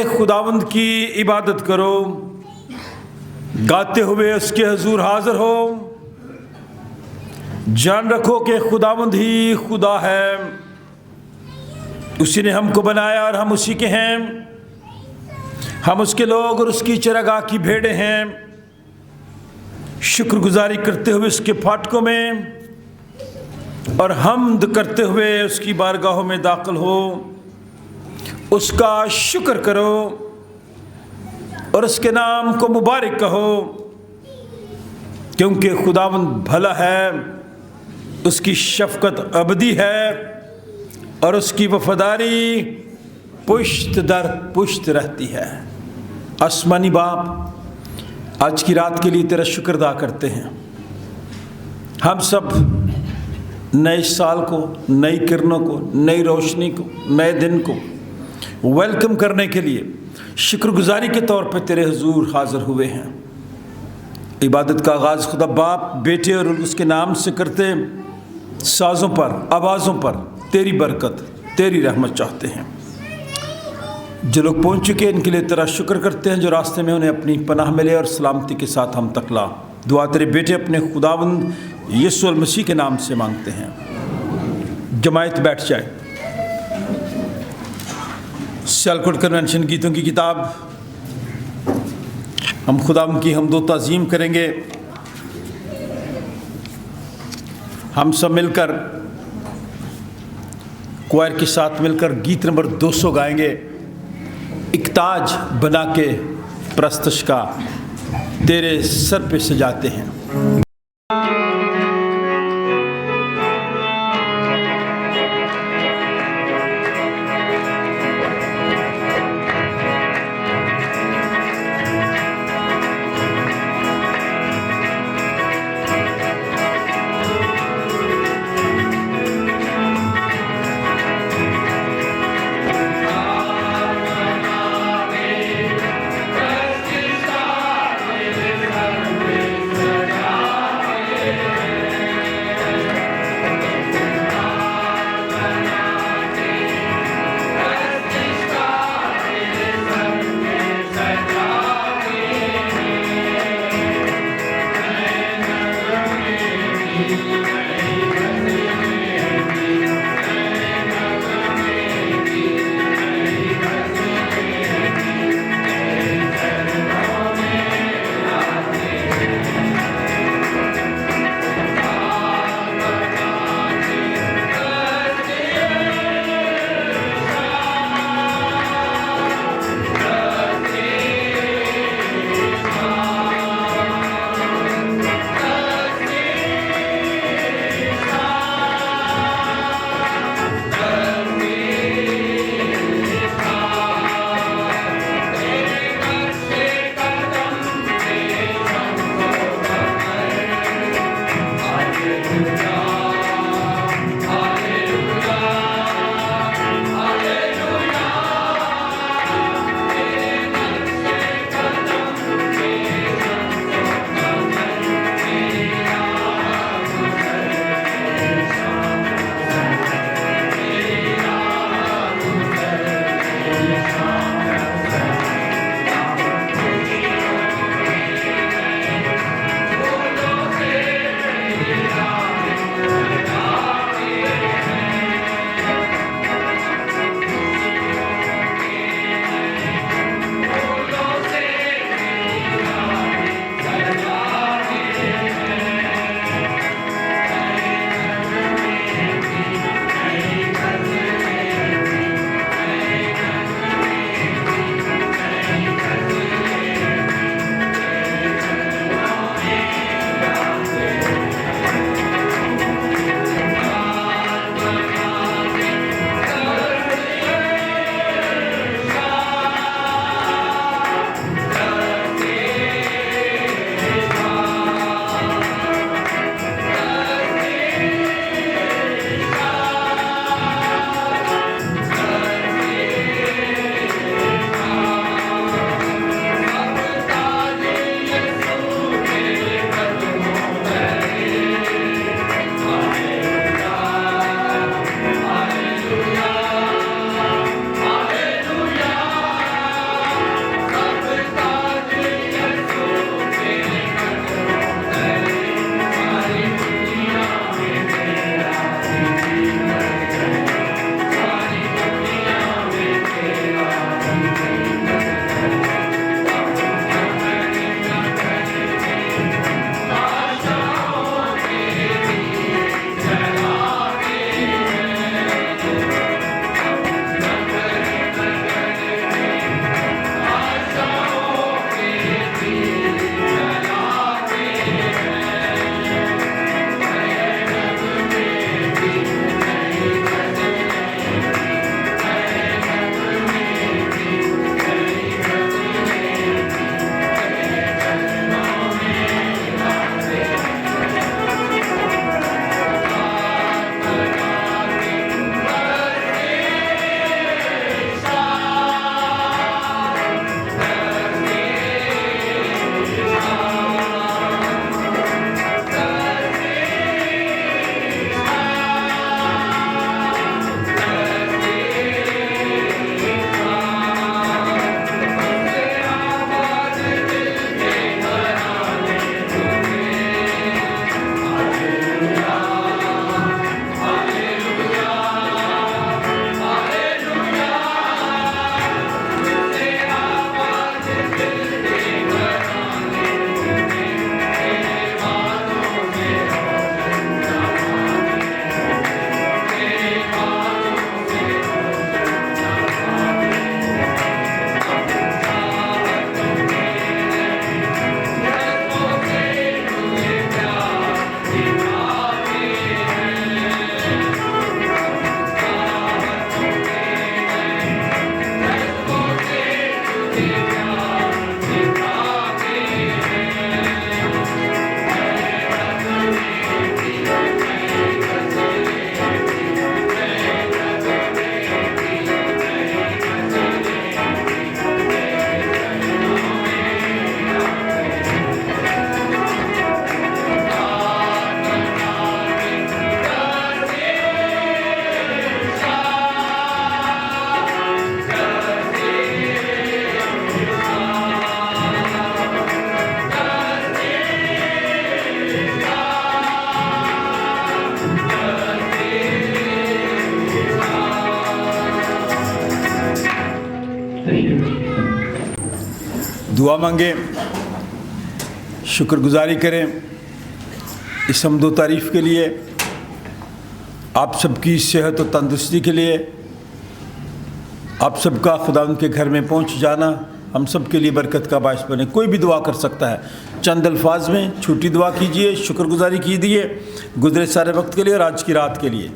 खुदावंद की इबादत करो, गाते हुए उसके हुजूर हाजिर हो। जान रखो कि खुदावंद ही खुदा है, उसी ने हमको बनाया और हम उसी के हैं। हम उसके लोग और उसकी चरागाह की भेड़ें हैं। शुक्रगुजारी करते हुए उसके फाटकों में और हम्द करते हुए उसकी बारगाहों में दाखिल हो। उसका शुक्र करो और उसके नाम को मुबारक कहो, क्योंकि खुदावंद भला है, उसकी शफकत अबदी है और उसकी वफादारी पुश्त दर पुश्त रहती है। आसमानी बाप, आज की रात के लिए तेरा शुक्र अदा करते हैं। हम सब नए साल को, नई किरणों को, नई रोशनी को, नए दिन को वेलकम करने के लिए शुक्रगुजारी के तौर पर तेरे हुजूर हाजिर हुए हैं। इबादत का आगाज़ खुदा बाप, बेटे और उसके नाम से करते साज़ों पर, आवाज़ों पर तेरी बरकत, तेरी रहमत चाहते हैं। जो लोग पहुंच चुके हैं इनके लिए तेरा शुक्र करते हैं, जो रास्ते में उन्हें अपनी पनाह मिले और सलामती के साथ हम तक ला। दुआ तेरे बेटे अपने खुदावंद यीशु मसीह के नाम से मांगते हैं। जमायत बैठ जाए। सियालकोट कन्वेंशन गीतों की किताब हम खुदावंद की हमदो ताज़ीम करेंगे। हम सब मिलकर क्वायर के साथ मिलकर गीत नंबर 200 गाएंगे। एक ताज बना के प्रस्तश का तेरे सर पे सजाते हैं। दुआ मांगें, शुक्रगुजारी करें इस हम्द व तारीफ़ के लिए, आप सबकी सेहत और तंदुरुस्ती के लिए। आप सबका खुदा उनके घर में पहुंच जाना हम सब के लिए बरकत का बायस बने। कोई भी दुआ कर सकता है, चंद अल्फाज में छोटी दुआ कीजिए, शुक्रगुजारी कीजिए गुज़रे सारे वक्त के लिए और आज की रात के लिए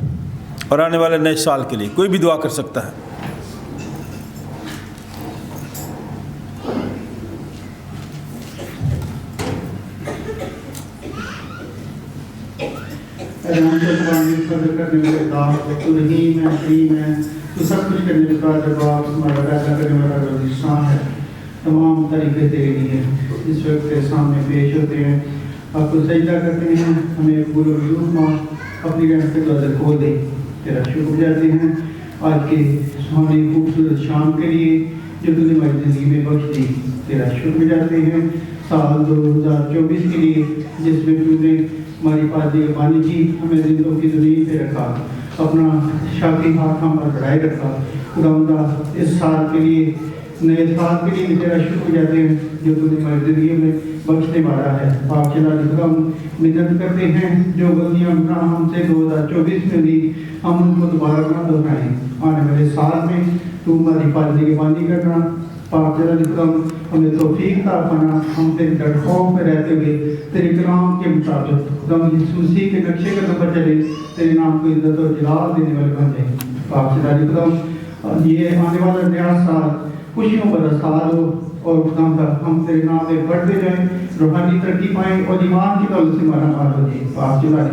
और आने वाले नए साल के लिए। कोई भी दुआ कर सकता है। तो सब कुछ करने का जवाब हमारा पैदा करने वाला रज़िस्तान है। तमाम तरीक़े तेरे लिए इस वक्त तेरे सामने पेश होते हैं, आपको सजदा करते हैं। हमें कबूल फरमा, अपनी रहमत के दरवाज़े खोल दे। तेरा शुक्र जाते हैं आज के सुहानी खूबसूरत शाम के लिए जो तूने हमारी ज़िंदगी में बख्श दी। तेरा शुक्र जाते हैं साल 2024 के लिए जिसमें तूने हमारी पाजी बानी की, हमें जिंदों की दुनिया पे रखा, अपना शाफी हाथ हम पर बढ़ाए रखा। खुदावंदा इस साल के लिए, नए साल के लिए तेरा शुक्र जाते हैं जो तूने हमारी ज़िंदगी में बख्शने वाला है। आप चला हम मिन्नत करते हैं जो गलतियाँ गुनाह हमसे 2024 में हुई हम उनको दोबारा ना दोहराएं। आने वाले साल में तू हमारी पाजी की बानी करना। पाक जलाल हमें तौफीक अता फरमा, हम तेरे डर खौफ में रहते हुए तेरे कलाम के मुताबिक खुदा यीशु मसीह के नक्शे कदम पर चले, तेरे नाम को इज्जत और जलाल देने वाले बन जाए। पाक जलाल ये आने वाला नया साल खुशियों भरा साल हो और खुदा हम तेरे नाम में बढ़ते जाएं, रूहानी तरक्की पाएं और ईमान की दौलत से मारा मार हो जाए। पाक जलाल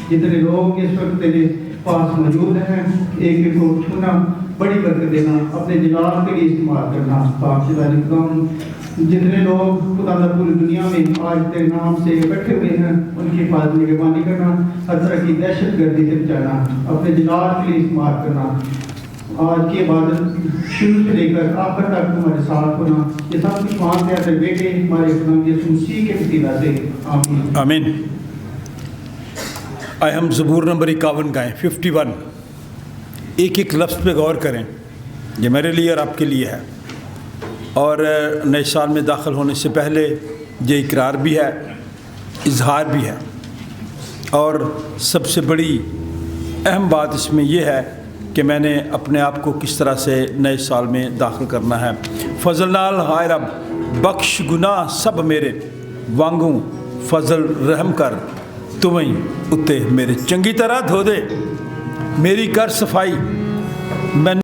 जितने लोग इस वक्त तेरे पास मौजूद हैं, एक एक को छूना, बड़ी बरकत देना, अपने जलाल के लिए इस्तेमाल करना। पाक जितने लोग खुदा पूरी दुनिया में आज तेरे नाम से इकट्ठे हुए हैं उनकी हिफाजत निगरानी करना, हर तरह की दहशत गर्दी से बचाना, अपने जलाल के लिए इस्तेमाल करना। आज की इबादत शुरू से लेकर आखिर तक तुम्हारे साथ होना, ये सब कुछ मांगते हैं तेरे बेटे हमारे खुदा यीशु मसीह के वसीला से, आमीन आमीन। आए हम ज़बूर नंबर 51 गाएं, 51। एक एक लफ्ज़ पे गौर करें, ये मेरे लिए और आपके लिए है। और नए साल में दाखिल होने से पहले ये इकरार भी है, इजहार भी है, और सबसे बड़ी अहम बात इसमें यह है कि मैंने अपने आप को किस तरह से नए साल में दाखिल करना है। फजल नाल हाय रब बख्श गुनाह सब मेरे वांगू फजल रहम कर, तुम्हें उत्ते मेरे चंगी तरह धो दे, मेरी कर सफाई मैं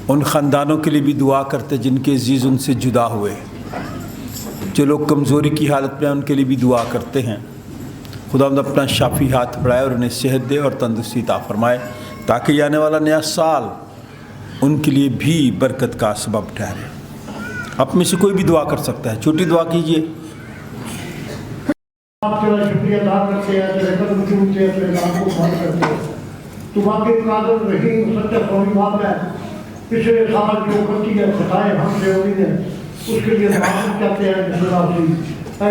उन ख़ानदानों के लिए भी दुआ करते जिनके अजीज़ उनसे जुदा हुए, जो लोग कमज़ोरी की हालत में उनके लिए भी दुआ करते हैं। खुदावंद अपना शाफी हाथ बढ़ाए और उन्हें सेहत दे और तंदुरुस्ती अता फरमाए, ताकि आने वाला नया साल उनके लिए भी बरकत का सबब ठहरे। आप में से कोई भी दुआ कर सकता है, छोटी दुआ कीजिए। तेरा शुक्रिया अदा करते हैं, तेरे कदम चूमते हैं, तेरे नाम को मान करते हैं। तू वाकई कादिर रहीम सच्चा कौमी बाप है। पिछले साल जो गलती है खताएं हमसे हुई है उसके लिए माफी चाहते हैं।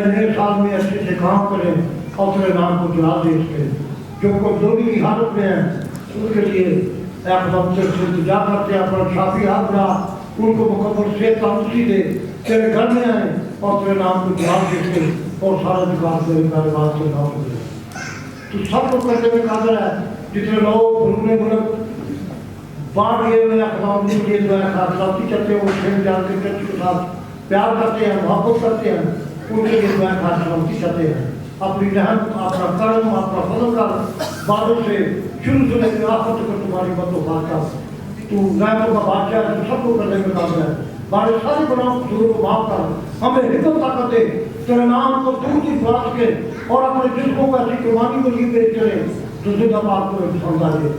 नए साल में अच्छे से काम करें और तेरे नाम को जवाब दे सकें। जो कमजोरी की हालत में है उनके लिए इल्तिजा करते हैं, अपना शाफी हाथ बढ़ा, उनको मुकम्मल सेहत तंदुरुस्ती दे, तेरे घर में आए और तेरे नाम को जवाब दे सकें और सारा विकास तेरे कारोबार के नाम दे। तो सब लोग करने में काबिल है। जितने लोग उन्होंने मुल्क बांट लिए हुए अखबार के जो है खासलाती चाहते हैं, वो प्रेम जान के के साथ प्यार करते हैं, मोहब्बत करते हैं, उनके लिए जो है खासलाती चाहते हैं। अपनी रहमत, अपना करम, अपना फजल कर बादों से शुरू से लेकर आखिर तक तुम्हारी बदौलत का तू रहमत का बादशाह है, तू सबको करने में काबिल है। हमारे सारे गुनाहों को माफ कर, हमें हिम्मत ताकत दे, तेरे नाम को दूर दूर बढ़ा सके और अपने जिस्मों को ऐसी कुर्बानी को लिए पेश करें जो जिंदा बाप को पसंद आ जाए।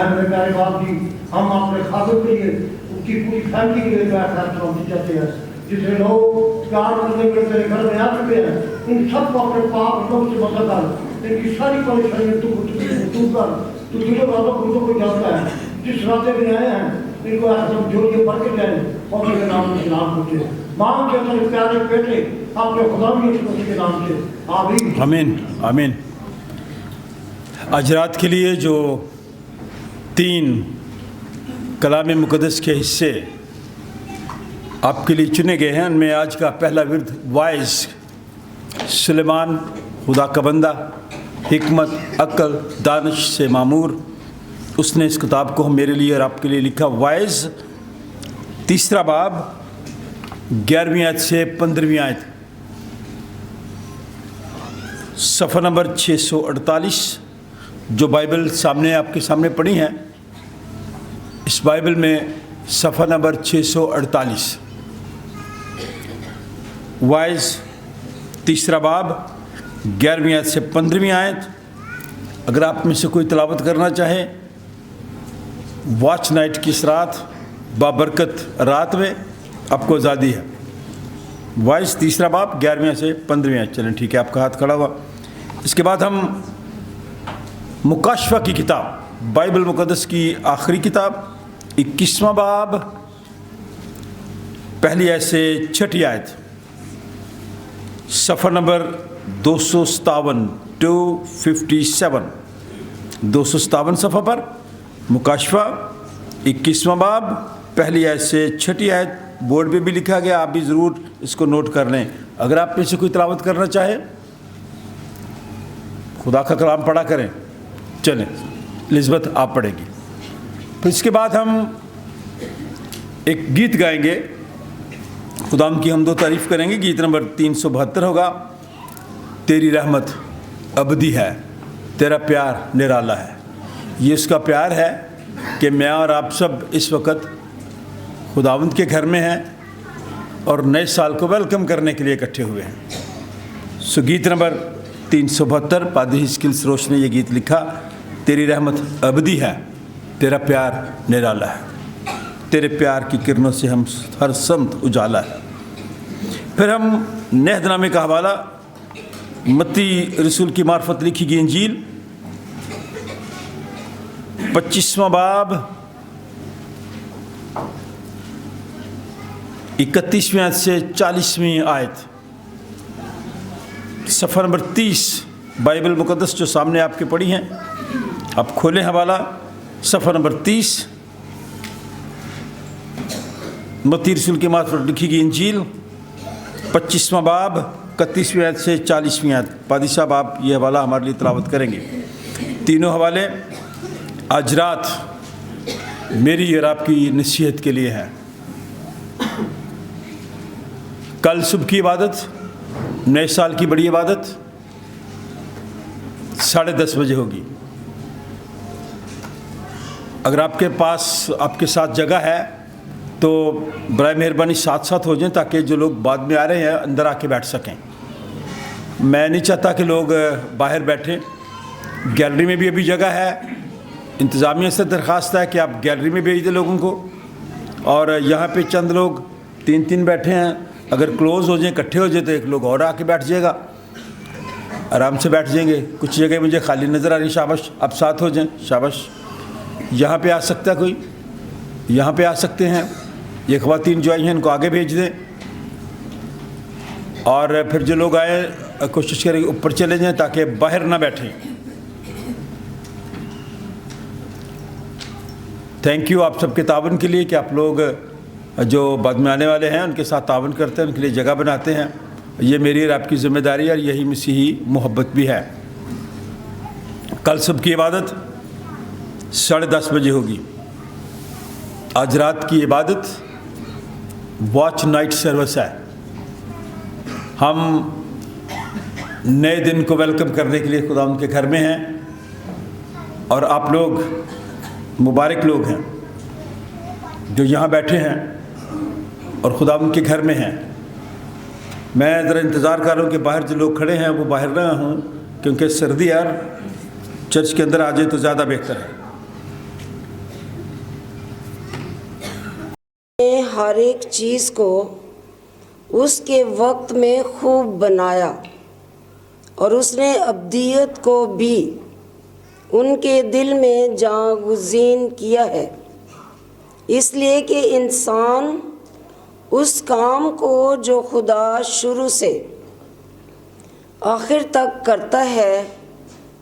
मेरे प्यारे बाप जी, हम अपने खातों के लिए, उनकी पूरी फैमिली के लिए चाहते हैं। जितने लोग प्यार करने के तेरे घर में आ चुके हैं, उन सबको अपने पाप लोग से मदद कर, इनकी सारी परेशानियां तू दूर कर। तू दिलों वालों को जानता है, जिस रास्ते में आए हैं इनको एकदम जोड़िए पढ़ के जाए और मेरे नाम से नाम पूछे। मांग के तेरे प्यारे बेटे अपने खुदा के नाम से आमीन आमीन आमीन। आज रात के लिए जो 3 कलाम मुक़द्दस के हिस्से आपके लिए चुने गए हैं, उनमें आज का पहला विर्द वाइज सुलेमान खुदा का बंदा, हिकमत, अक्ल, दानिश से मामूर, उसने इस किताब को मेरे लिए और आपके लिए लिखा। वाइज 3 बाब 11वीं आयत से 15वीं आयत, सफ़ा नंबर 648। जो बाइबल सामने आपके सामने पढ़ी है, इस बाइबल में सफ़ा नंबर 648, वाइज 3 बाब 11वीं आयत से 15वीं आयत। अगर आप में से कोई तिलावत करना चाहे वॉच नाइट की इस रात, बाबरकत रात में, आपको आज़ादी है। वाइज 3 बाब 11वीं से 15वीं आयत। चलें ठीक है, आपका हाथ खड़ा हुआ। इसके बाद हम मुकाशफा की किताब, बाइबल मुक़द्दस की आखिरी किताब, 21वां बाब, पहली आयत से 6ठी आयत, सफ़ा नंबर 257 257, 257 सफ़ा पर मुकाशफा 21वां बाब, पहली आयत से 6ठी आयत। बोर्ड पे भी लिखा गया, आप भी ज़रूर इसको नोट कर लें। अगर आप में से कोई तिलावत करना चाहे, खुदा का कलाम पढ़ा करें। चलें, लिज़बत आप पढ़ेगी। फिर इसके बाद हम एक गीत गाएंगे, खुदाम की हम 2 तारीफ़ करेंगे। गीत नंबर 372 होगा, तेरी रहमत अबदी है, तेरा प्यार निराला है। ये उसका प्यार है कि मैं और आप सब इस वक्त खुदावंद के घर में हैं और नए साल को वेलकम करने के लिए इकट्ठे हुए हैं। सो गीत नंबर 372, पादरी हिस्किल सरोश ने ये गीत लिखा। तेरी रहमत अबदी है, तेरा प्यार निराला है, तेरे प्यार की किरणों से हम हर समत उजाला है। फिर हम नेहदनामे का हवाला, मत्ती रसूल की मार्फत लिखी गई इंजील, 25वां बाब 31वीं आयत से 40वीं आयत, सफ़ा नंबर 30 बाइबल मुक़द्दस जो सामने आपके पढ़ी हैं, आप खोलें हवाला सफ़ा नंबर 30, मत्ती रसूल के मार्फत लिखी गई इंजील, 25वां बाब 31वीं आयत से 40वीं आयत। पादी साहब आप ये हवाला हमारे लिए तिलावत करेंगे। तीनों हवाले आज रात मेरी और आपकी नसीहत के लिए है। कल सुबह की इबादत, नए साल की बड़ी इबादत 10:30 बजे होगी। अगर आपके पास आपके साथ जगह है तो बराए मेहरबानी साथ साथ हो जाएं ताकि जो लोग बाद में आ रहे हैं अंदर आके बैठ सकें। मैं नहीं चाहता कि लोग बाहर बैठें। गैलरी में भी अभी जगह है। इंतज़ामिया से दरख्वास्त है कि आप गैलरी में भेज दें लोगों को, और यहाँ पे चंद लोग 3-3 बैठे हैं, अगर क्लोज़ हो जाएं, इकट्ठे हो जाए तो एक लोग और आके बैठ जाएगा, आराम से बैठ जाएंगे। कुछ जगह मुझे खाली नज़र आ रही, शाबाश, आप साथ हो जाएं, शाबाश। यहाँ पे आ सकता है कोई, यहाँ पे आ सकते हैं। ये ख़वातीन जो आई हैं इनको आगे भेज दें, और फिर जो लोग आए कोशिश करें ऊपर चले जाएं ताकि बाहर ना बैठें। थैंक यू आप सबके तावन के लिए कि आप लोग जो बाद में आने वाले हैं उनके साथ तावन करते हैं, उनके लिए जगह बनाते हैं। ये मेरी और आपकी ज़िम्मेदारी है, और यही मसीही मोहब्बत भी है। कल सुबह की इबादत 10:30 बजे होगी। आज रात की इबादत वॉच नाइट सर्विस है। हम नए दिन को वेलकम करने के लिए खुदा उनके घर में हैं, और आप लोग मुबारक लोग हैं जो यहाँ बैठे हैं और खुदा उनके घर में हैं। मैं ज़रा इंतज़ार कर रहा हूँ कि बाहर जो लोग खड़े हैं वो बाहर ना हों, क्योंकि सर्दी यार चर्च के अंदर आ जाए तो ज़्यादा बेहतर है। हर एक चीज़ को उसके वक्त में खूब बनाया, और उसने अब्दियत को भी उनके दिल में जागुज़ीन किया है, इसलिए कि इंसान उस काम को जो खुदा शुरू से आखिर तक करता है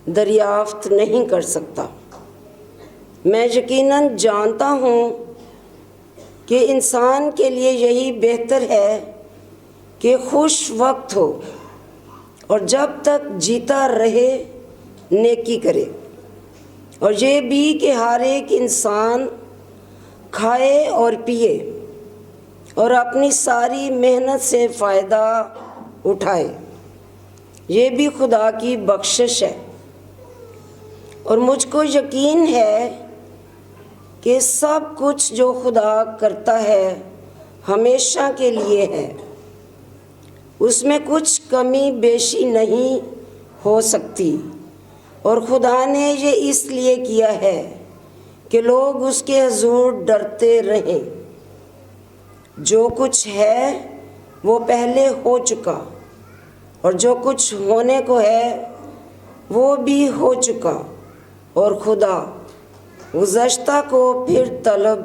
दरियाफ्त नहीं कर सकता। मैं यकीनन जानता हूँ कि इंसान के लिए यही बेहतर है कि खुश वक्त हो, और जब तक जीता रहे नेकी करे, और ये भी कि हर एक इंसान खाए और पिए और अपनी सारी मेहनत से फ़ायदा उठाए। ये भी खुदा की बख्शिश है, और मुझको यकीन है कि सब कुछ जो खुदा करता है हमेशा के लिए है, उसमें कुछ कमी बेशी नहीं हो सकती। और खुदा ने ये इसलिए किया है कि लोग उसके हुज़ूर डरते रहें। जो कुछ है वो पहले हो चुका, और जो कुछ होने को है वो भी हो चुका, और खुदा गुज़श्ता को फिर तलब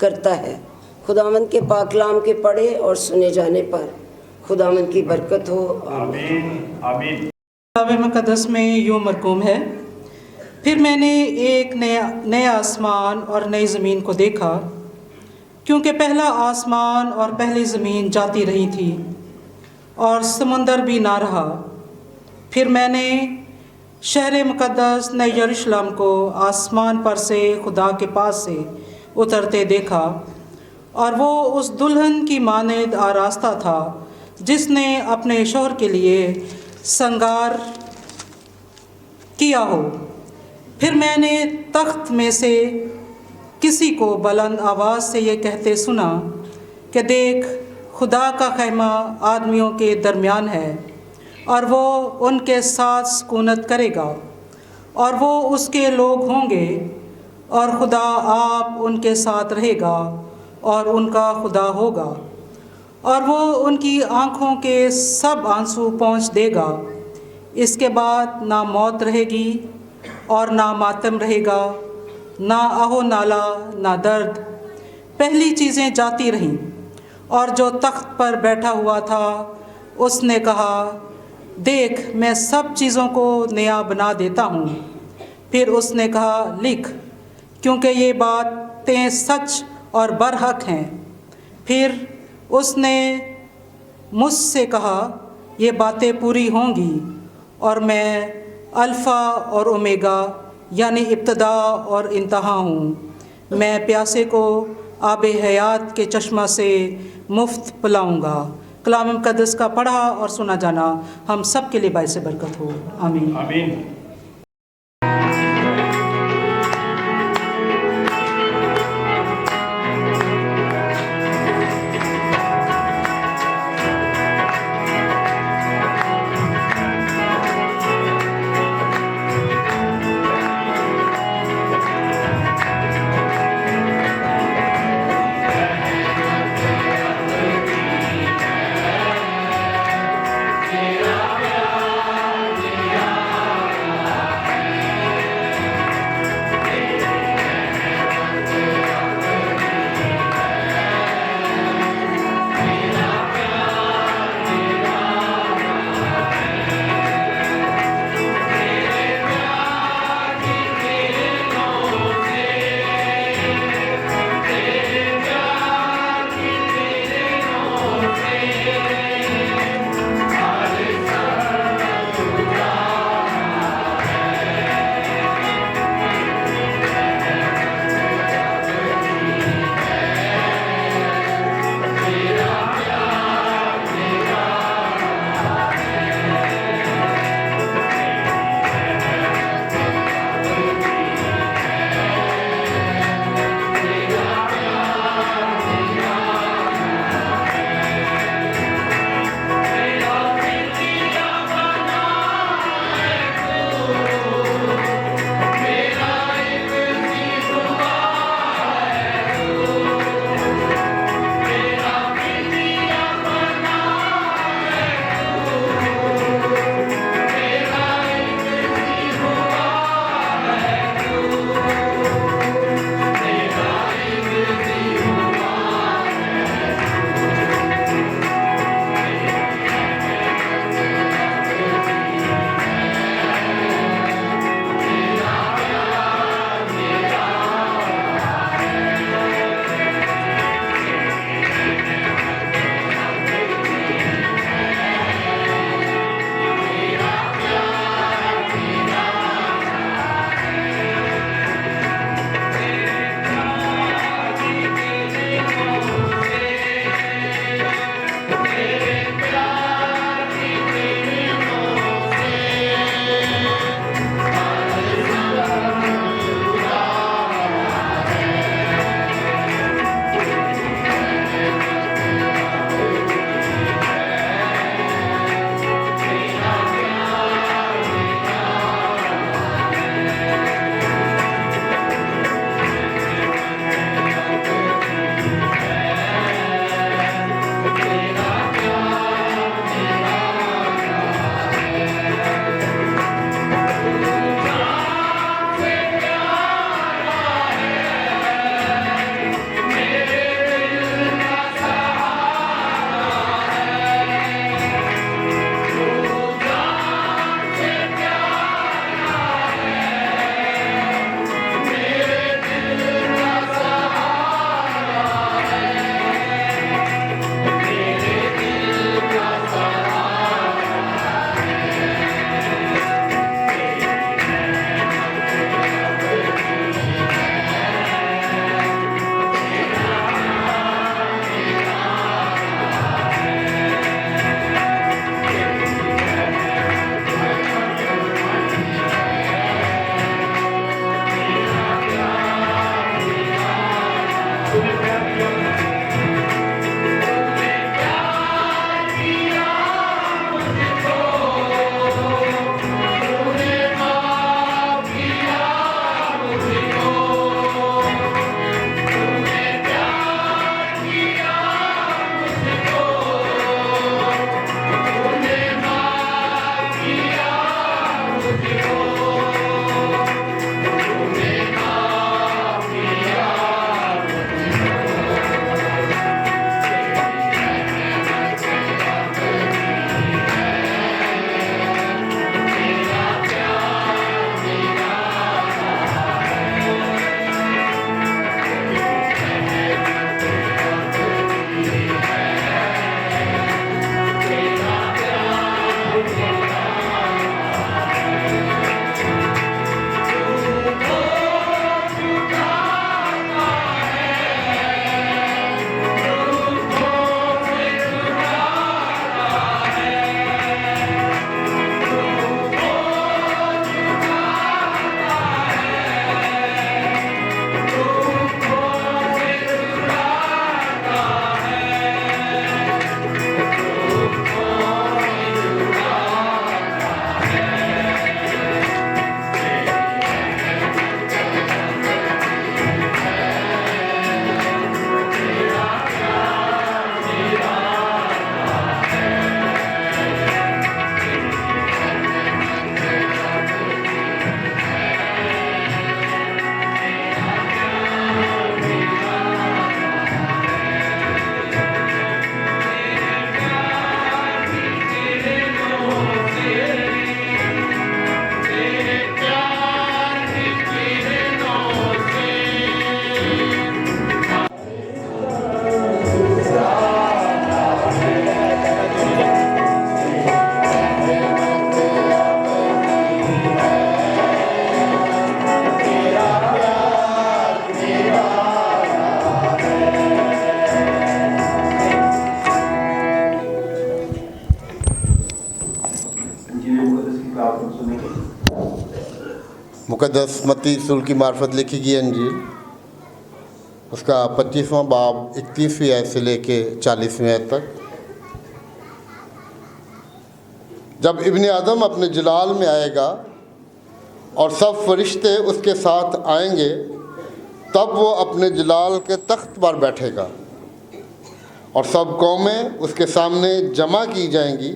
करता है। खुदावंद के पाक कलाम के पढ़े और सुने जाने पर खुदावंद की बरकत हो। आमीन आमीन। किताब मुक़द्दस में यूँ मरकूम है, फिर मैंने एक नया आसमान और नई ज़मीन को देखा, क्योंकि पहला आसमान और पहली ज़मीन जाती रही थी और समुंदर भी ना रहा। फिर मैंने शहर मुक़द्दस नए यरूशलेम को आसमान पर से खुदा के पास से उतरते देखा, और वो उस दुल्हन की मानद आरास्ता था जिसने अपने शौहर के लिए श्रृंगार किया हो। फिर मैंने तख्त में से किसी को बुलंद आवाज़ से ये कहते सुना कि देख, खुदा का खैमा आदमियों के दरमियान है, और वो उनके साथ सुकूनत करेगा, और वो उसके लोग होंगे, और खुदा आप उनके साथ रहेगा और उनका खुदा होगा, और वो उनकी आँखों के सब आंसू पोंछ देगा। इसके बाद ना मौत रहेगी और ना मातम रहेगा, ना आहो नाला, ना दर्द। पहली चीज़ें जाती रहीं। और जो तख्त पर बैठा हुआ था उसने कहा, देख, मैं सब चीज़ों को नया बना देता हूँ। फिर उसने कहा, लिख, क्योंकि ये बातें सच और बरहक हैं। फिर उसने मुझसे कहा, ये बातें पूरी होंगी, और मैं अल्फ़ा और ओमेगा यानी इब्तदा और इंतहा हूँ। मैं प्यासे को आब हयात के चश्मा से मुफ्त पिलाऊँगा। कलाम मुक़द्दस का पढ़ा और सुना जाना हम सब के लिए बाइस बरकत हो। आमीन आमीन। मुक़द्दस मत्ती रसूल की मार्फत लिखी गई अंजील, उसका 25वां बाब 31वीं आयत से लेके 40वीं आयत तक। जब इब्न आदम अपने जलाल में आएगा और सब फरिश्ते उसके साथ आएंगे, तब वो अपने जलाल के तख्त पर बैठेगा और सब कौमें उसके सामने जमा की जाएंगी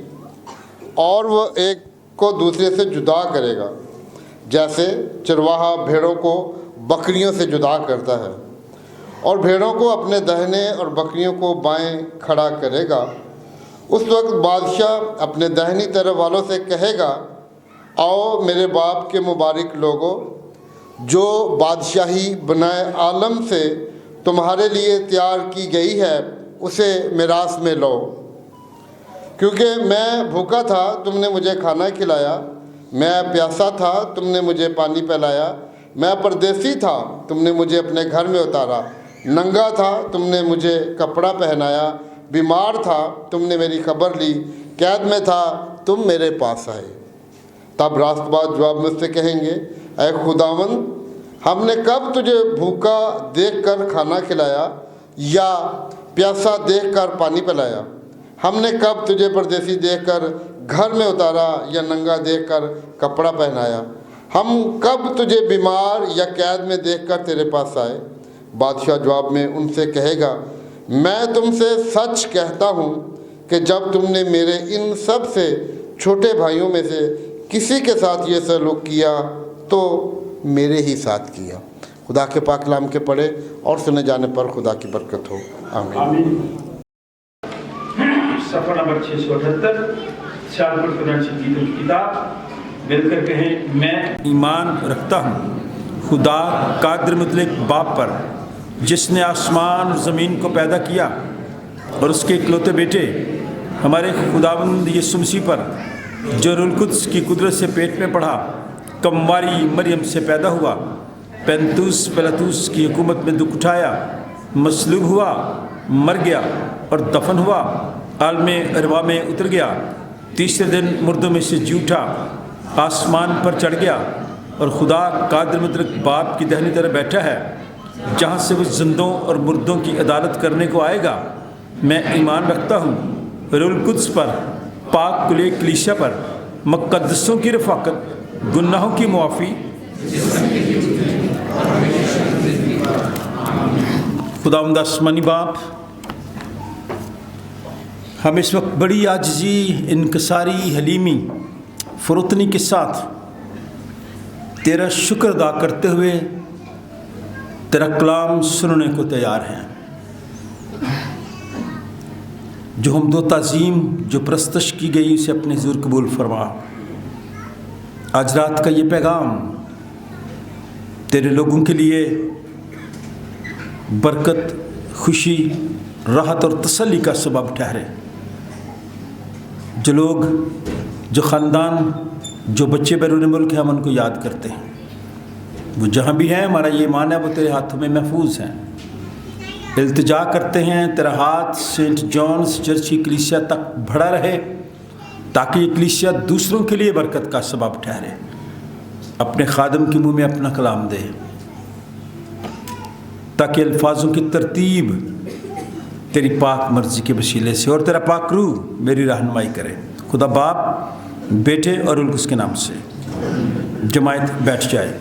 और वो एक को दूसरे से जुदा करेगा, जैसे चरवाहा भेड़ों को बकरियों से जुदा करता है, और भेड़ों को अपने दाहिने और बकरियों को बाएं खड़ा करेगा। उस वक्त बादशाह अपने दाहिनी तरफ वालों से कहेगा, आओ मेरे बाप के मुबारक लोगों, जो बादशाही बनाए आलम से तुम्हारे लिए तैयार की गई है, उसे मिरास में लो। क्योंकि मैं भूखा था, तुमने मुझे खाना खिलाया, मैं प्यासा था, तुमने मुझे पानी पिलाया, मैं परदेसी था, तुमने मुझे अपने घर में उतारा, नंगा था, तुमने मुझे कपड़ा पहनाया, बीमार था, तुमने मेरी खबर ली, कैद में था, तुम मेरे पास आए। तब रास्तबाज जवाब मुझसे कहेंगे, ऐ खुदावंद, हमने कब तुझे भूखा देखकर खाना खिलाया या प्यासा देखकर पानी पिलाया? हमने कब तुझे परदेसी देखकर घर में उतारा या नंगा देखकर कपड़ा पहनाया? हम कब तुझे बीमार या कैद में देखकर तेरे पास आए? बादशाह जवाब में उनसे कहेगा, मैं तुमसे सच कहता हूँ कि जब तुमने मेरे इन सब से छोटे भाइयों में से किसी के साथ ये सलूक किया तो मेरे ही साथ किया। खुदा के पाक कलाम के पढ़े और सुने जाने पर खुदा की बरकत हो। आमीन। सफ़ा नंबर 678, शाहपुर फ़िनांसी गीतों की किताब। मिलकर कहें, मैं ईमान रखता हूँ खुदा कादिर मुतलक बाप पर, जिसने आसमान और ज़मीन को पैदा किया, और उसके इकलौते बेटे हमारे खुदावंद यीशु मसीह पर, जो रूहुल कुद्स की कुदरत से पेट में पढ़ा, कमवारी मरियम से पैदा हुआ, पेंतुस पिलातुस की हुकूमत में दुख उठाया, मसलूब हुआ, मर गया और दफन हुआ, आलमे अरवा में उतर गया, तीसरे दिन मुर्दों में से जी उठा, आसमान पर चढ़ गया और खुदा कादिर मुतलक बाप की दाहिनी तरफ बैठा है, जहाँ से वो जिंदों और मुर्दों की अदालत करने को आएगा। मैं ईमान रखता हूँ रूहुल कुद्स पर, पाक कुले कलीसिया पर, मुक़द्दसों की रफ़ाकत, गुनाहों की मुआफ़ी। खुदावंद आसमानी बाप, हम इस वक्त बड़ी आजिज़ी, इनकसारी, हलीमी, फुरुतनी के साथ तेरा शुक्र अदा करते हुए तेरा कलाम सुनने को तैयार हैं। जो हम दो ताज़ीम, जो प्रस्तश की गई, उसे अपने ज़ुर कबूल फरमा। आज रात का ये पैगाम तेरे लोगों के लिए बरकत, खुशी, राहत और तसल्ली का सबब ठहरे। जो लोग, जो ख़ानदान, जो बच्चे बैरून मुल्क हैं, हम उनको याद करते हैं। वो जहाँ भी हैं, हमारा ये ईमान है वो तेरे हाथों में महफूज हैं। इल्तिजा करते हैं तेरा हाथ सेंट जॉन्स चर्च की कलीसिया तक बढ़ा रहे, ताकि ये कलीसिया दूसरों के लिए बरकत का सबब ठहरे। अपने खादम के मुंह में अपना कलाम दे, ताकि अल्फाजों की तरतीब तेरी पाक मर्ज़ी के वसीले से और तेरा पाक रूह मेरी रहनुमाई करे। खुदा बाप, बेटे और रूहुल के नाम से। जमायत बैठ जाए।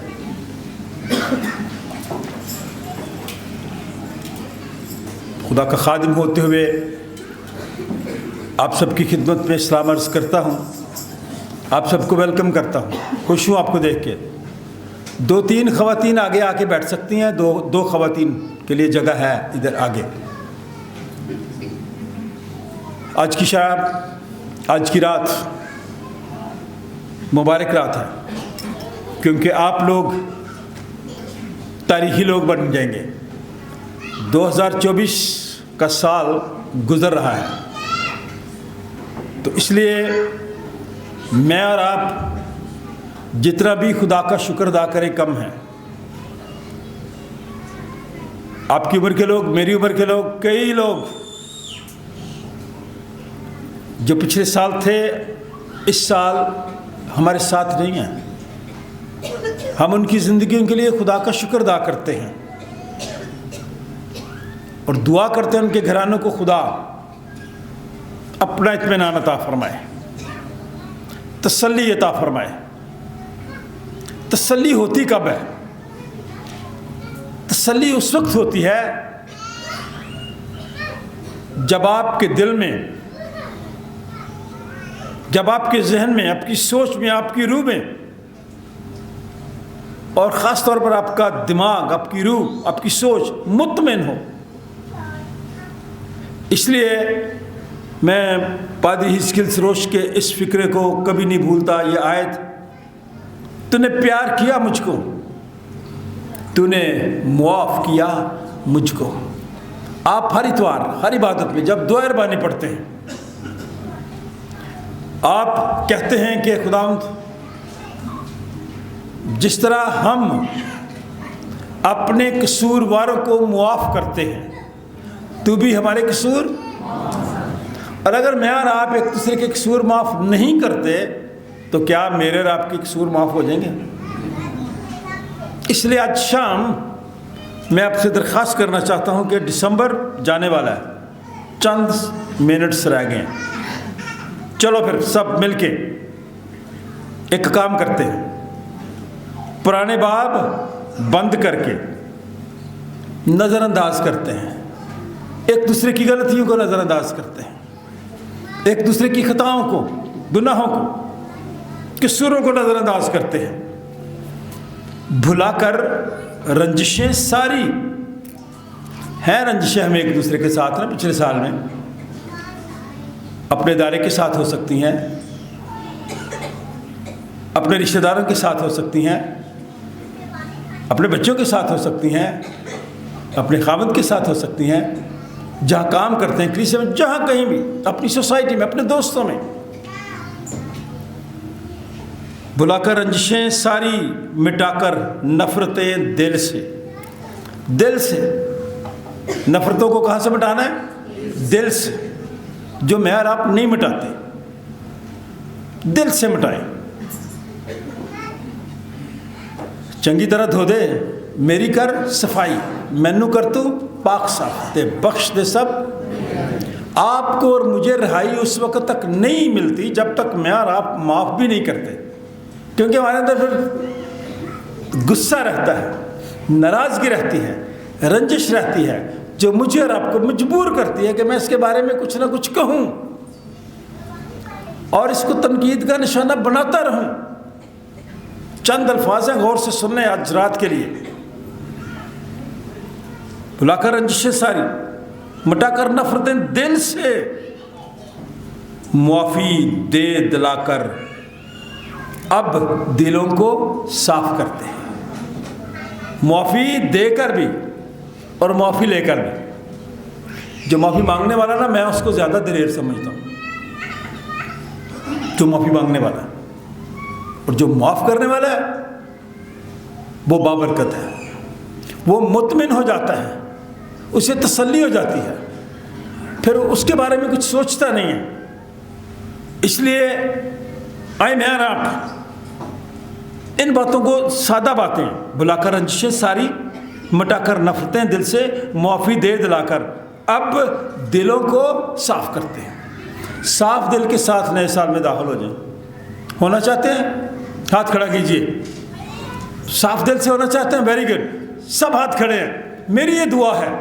खुदा का खादिम होते हुए आप सबकी खिदमत में इस्लाम अर्ज़ करता हूँ, आप सबको वेलकम करता हूँ। खुश हूँ आपको देख के। 2-3 ख़वातीन आगे आके बैठ सकती हैं, दो ख़वातीन के लिए जगह है इधर आगे। आज की शब, आज की रात मुबारक रात है, क्योंकि आप लोग तारीख़ी लोग बन जाएंगे। 2024 का साल गुज़र रहा है, तो इसलिए मैं और आप जितना भी खुदा का शुक्र अदा करें कम है। आपकी उम्र के लोग, मेरी उम्र के लोग, कई लोग जो पिछले साल थे, इस साल हमारे साथ नहीं हैं। हम उनकी ज़िंदगियों के लिए खुदा का शुक्र अदा करते हैं और दुआ करते हैं उनके घरानों को खुदा अपना इत्मीनान अता फरमाए, तसल्ली अता फरमाए। तसल्ली होती कब है? तसल्ली उस वक्त होती है जब आपके दिल में, जब आपके जहन में, आपकी सोच में, आपकी रूह में, और ख़ास तौर पर आपका दिमाग, आपकी रूह, आपकी सोच मुतमिन हो। इसलिए मैं पादरी हिस्किल सरोश के इस फ़िक्रे को कभी नहीं भूलता। ये आयत, तूने प्यार किया मुझको, तूने मुआफ़ किया मुझको। आप हर इतवार, हर इबादत में जब दुआ रबानी पढ़ते हैं, आप कहते हैं कि खुदावंद, जिस तरह हम अपने कसूरवारों को मुआफ़ करते हैं, तू भी हमारे कसूर। और अगर मैं और आप एक दूसरे के कसूर माफ़ नहीं करते तो क्या मेरे और आपके कसूर माफ़ हो जाएंगे? इसलिए आज शाम मैं आपसे दरख्वास्त करना चाहता हूं कि दिसंबर जाने वाला है, चंद मिनट्स रह गए हैं। चलो फिर सब मिलके एक काम करते हैं, पुराने बाब बंद करके नज़रअंदाज करते हैं, एक दूसरे की गलतियों को नज़रअंदाज करते हैं, एक दूसरे की खताओं को, गुनाहों को, कसूरों को नज़रअंदाज करते हैं, भुलाकर रंजिशें सारी हैं। रंजिशें हमें एक दूसरे के साथ ना पिछले साल में अपने दायरे के साथ हो सकती हैं, अपने रिश्तेदारों के साथ हो सकती हैं, अपने बच्चों के साथ हो सकती हैं, अपने खामद के साथ हो सकती हैं, जहाँ काम करते हैं, कलीसिया में, जहाँ कहीं भी, अपनी सोसाइटी में, अपने दोस्तों में। बुलाकर रंजिशें सारी मिटाकर नफ़रतें दिल से, दिल से नफ़रतों को कहाँ से मिटाना है? दिल से। जो मैं और आप नहीं मिटाते, दिल से मिटाएं। चंगी तरह धो दे मेरी कर सफाई, मैनू कर तू पाक साफ, ते बख्श दे सब। आपको और मुझे रिहाई उस वक्त तक नहीं मिलती जब तक मैं और आप माफ़ भी नहीं करते, क्योंकि हमारे अंदर फिर गुस्सा रहता है, नाराज़गी रहती है, रंजिश रहती है, जो मुझे और आपको मजबूर करती है कि मैं इसके बारे में कुछ ना कुछ कहूँ और इसको तनकीद का निशाना बनाता रहूँ। चंद अल्फाज हैं, गौर से सुनने आज रात के लिए। बुलाकर रंजिशें सारी, मिटाकर नफरतें दिल से, मुआफ़ी दे दिलाकर अब दिलों को साफ करते हैं। मुआफ़ी देकर भी और मुआफ़ी लेकर भी। जो माफ़ी मांगने वाला ना, मैं उसको ज़्यादा दिलेर समझता हूँ, जो माफ़ी मांगने वाला है। और जो माफ़ करने वाला है वो बाबरकत है, वो मुतमिन हो जाता है, उसे तसल्ली हो जाती है, फिर उसके बारे में कुछ सोचता नहीं है। इसलिए आए मैं और आप इन बातों को, सादा बातें, बुलाकर रंजिशें सारी, मिटाकर नफरतें दिल से, मुआफ़ी दे दिलाकर अब दिलों को साफ करते हैं। साफ दिल के साथ नए साल में दाखिल हो जाएं। होना चाहते हैं? हाथ खड़ा कीजिए। साफ दिल से होना चाहते हैं? वेरी गुड, सब हाथ खड़े हैं। मेरी ये दुआ है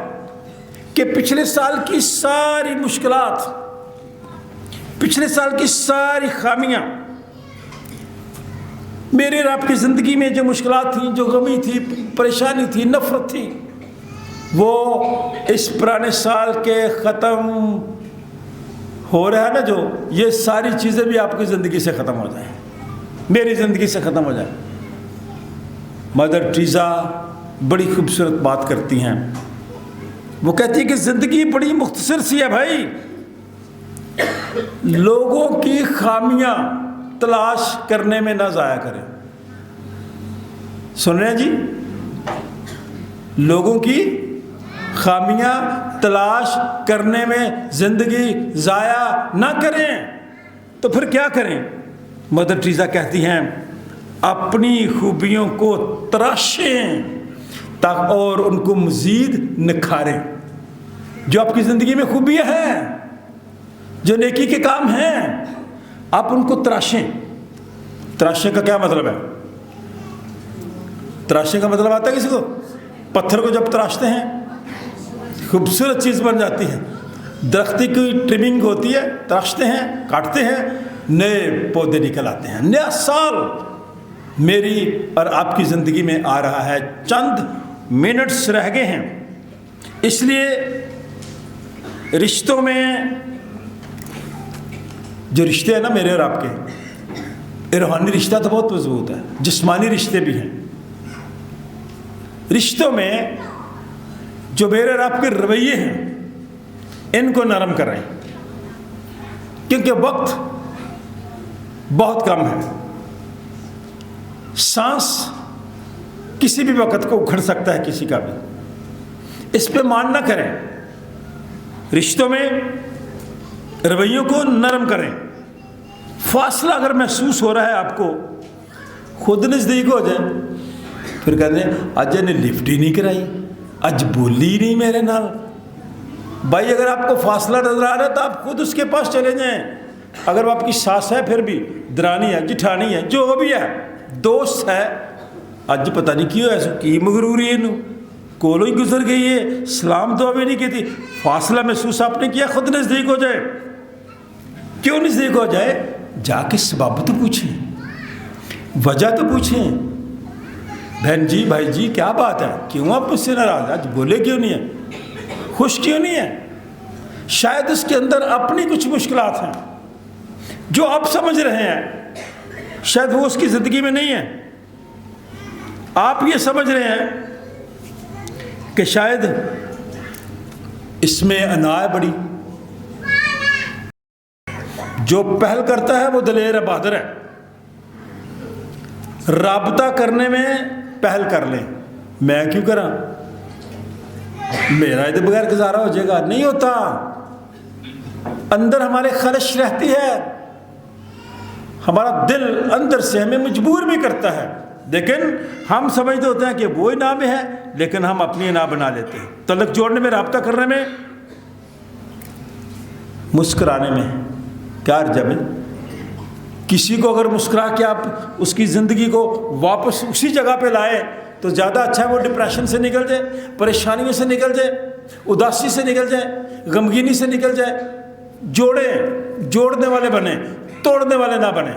कि पिछले साल की सारी मुश्किलात, पिछले साल की सारी खामियां, मेरे और आपकी ज़िंदगी में जो मुश्किलात थी, जो गमी थी, परेशानी थी, नफ़रत थी, वो इस पुराने साल के ख़त्म हो रहा है ना, जो ये सारी चीज़ें भी आपकी ज़िंदगी से ख़त्म हो जाएं, मेरी ज़िंदगी से ख़त्म हो जाए। मदर टेरेसा बड़ी खूबसूरत बात करती हैं। वो कहती है कि ज़िंदगी बड़ी मुख्तसर सी है भाई, लोगों की खामियां तलाश करने में ना ज़ाया करें। सुन रहे हैं जी? लोगों की खामियां तलाश करने में ज़िंदगी ज़ाया ना करें। तो फिर क्या करें? मदर टेरेसा कहती हैं, अपनी खूबियों को तराशें ताकि और उनको मज़ीद निखारें। जो आपकी ज़िंदगी में खूबियाँ हैं, जो नेकी के काम हैं, आप उनको तराशें। तराशे का क्या मतलब है? तराशे का मतलब आता है किसी को? पत्थर को जब तराशते हैं खूबसूरत चीज़ बन जाती है। दरख्ती की ट्रिमिंग होती है, तराशते हैं, काटते हैं, नए पौधे निकल आते हैं। नया साल मेरी और आपकी ज़िंदगी में आ रहा है, चंद मिनट्स रह गए हैं। इसलिए रिश्तों में जो रिश्ते हैं ना मेरे और आपके, रूहानी रिश्ता तो बहुत मजबूत है, जिस्मानी रिश्ते भी हैं। रिश्तों में जो मेरे और आपके रवैये हैं इनको नरम करें, क्योंकि वक्त बहुत कम है। सांस किसी भी वक्त को उखड़ सकता है, किसी का भी। इस पे मान ना करें। रिश्तों में रवैयों को नरम करें। फासला अगर महसूस हो रहा है आपको, खुद नज़दीक हो जाए, फिर कहते हैं अज ने लिफ्ट ही नहीं कराई, अज बोली ही नहीं मेरे नाल। भाई अगर आपको फासला नजर आ रहा है तो आप खुद उसके पास चले जाएं। अगर वो आपकी सास है, फिर भी दरानी है, जिठानी है, जो भी है, दोस्त है, अज पता नहीं क्यों ऐसा की मगरूरी है, कोलो ही गुजर गई है, सलाम दुआ भी नहीं की थी। फासला महसूस आपने किया, खुद नज़दीक हो जाए। क्यों नज़दीक हो जाए? जाके सबब तो पूछें, वजह तो पूछें। बहन जी, भाई जी, क्या बात है, क्यों आप मुझसे नाराज, आज बोले क्यों नहीं है, खुश क्यों नहीं है? शायद उसके अंदर अपनी कुछ मुश्किलात हैं जो आप समझ रहे हैं, शायद वो उसकी ज़िंदगी में नहीं है। आप ये समझ रहे हैं कि शायद इसमें अना है बड़ी। जो पहल करता है वो दलेर है, बहादुर है। राबता करने में पहल कर लें। मैं क्यों करा, मेरा इधर बगैर गुजारा हो जाएगा, नहीं होता। अंदर हमारे खलश रहती है, हमारा दिल अंदर से हमें मजबूर भी करता है, लेकिन हम समझते होते हैं कि वो इनाम है, लेकिन हम अपनी इनाम बना लेते हैं। तलक जोड़ने में, राब्ता करने में, मुस्कुराने में क्या अर्ज है? किसी को अगर मुस्कुरा के आप उसकी ज़िंदगी को वापस उसी जगह पे लाए तो ज़्यादा अच्छा है वो डिप्रेशन से निकल जाए, परेशानियों से निकल जाए, उदासी से निकल जाए, गमगीनी से निकल जाए। जोड़ने वाले बने, तोड़ने वाले ना बने।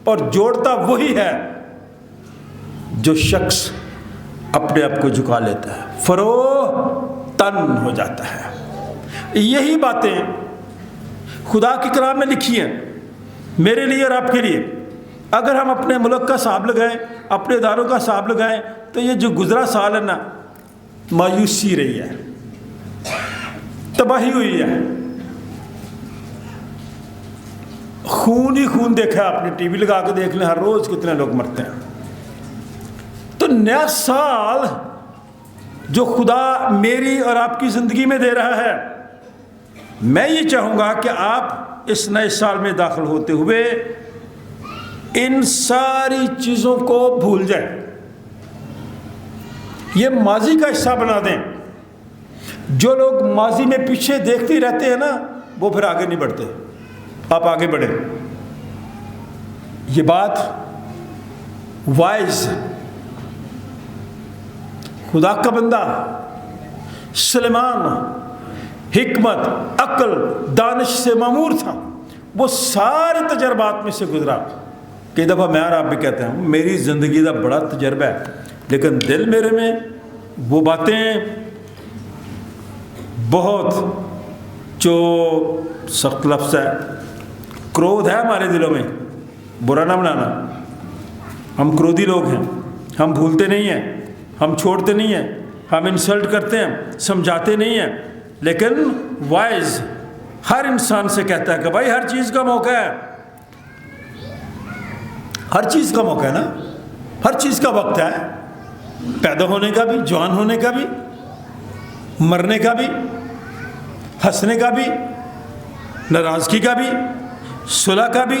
और जोड़ता वही है जो शख्स अपने आप को झुका लेता है, फरोतन हो जाता है। यही बातें खुदा के कलाम में लिखी हैं मेरे लिए और आपके लिए। अगर हम अपने मुल्क का हिसाब लगाएं, अपने इदारों का हिसाब लगाएं, तो ये जो गुजरा साल है ना, मायूसी रही है, तबाही हुई है, खून ही खून देखा है आपने। टीवी लगा के देख लें, हर रोज कितने लोग मरते हैं। तो नया साल जो खुदा मेरी और आपकी ज़िंदगी में दे रहा है, मैं ये चाहूँगा कि आप इस नए साल में दाखिल होते हुए इन सारी चीज़ों को भूल जाएं, ये माजी का हिस्सा बना दें। जो लोग माजी में पीछे देखते रहते हैं ना, वो फिर आगे नहीं बढ़ते। आप आगे बढ़े। ये बात वाइज खुदा का बंदा सुलेमान हिकमत, अक्ल, दानिश से मामूर था। वो सारे तजर्बात में से गुजरा। कई दफ़ा मैं और आप भी कहते हैं मेरी ज़िंदगी का बड़ा तजर्बा है, लेकिन दिल मेरे में वो बातें बहुत जो सख्त लफ्ज़ है, क्रोध है हमारे दिलों में। बुरा ना बनाना, हम क्रोधी लोग हैं, हम भूलते नहीं हैं, हम छोड़ते नहीं हैं, हम इंसल्ट करते हैं, समझाते नहीं हैं। लेकिन वाइज हर इंसान से कहता है कि भाई हर चीज़ का मौका है, हर चीज़ का मौका है ना, हर चीज़ का वक्त है। पैदा होने का भी, जवान होने का भी, मरने का भी, हंसने का भी, नाराज़गी का भी, सुलह का भी।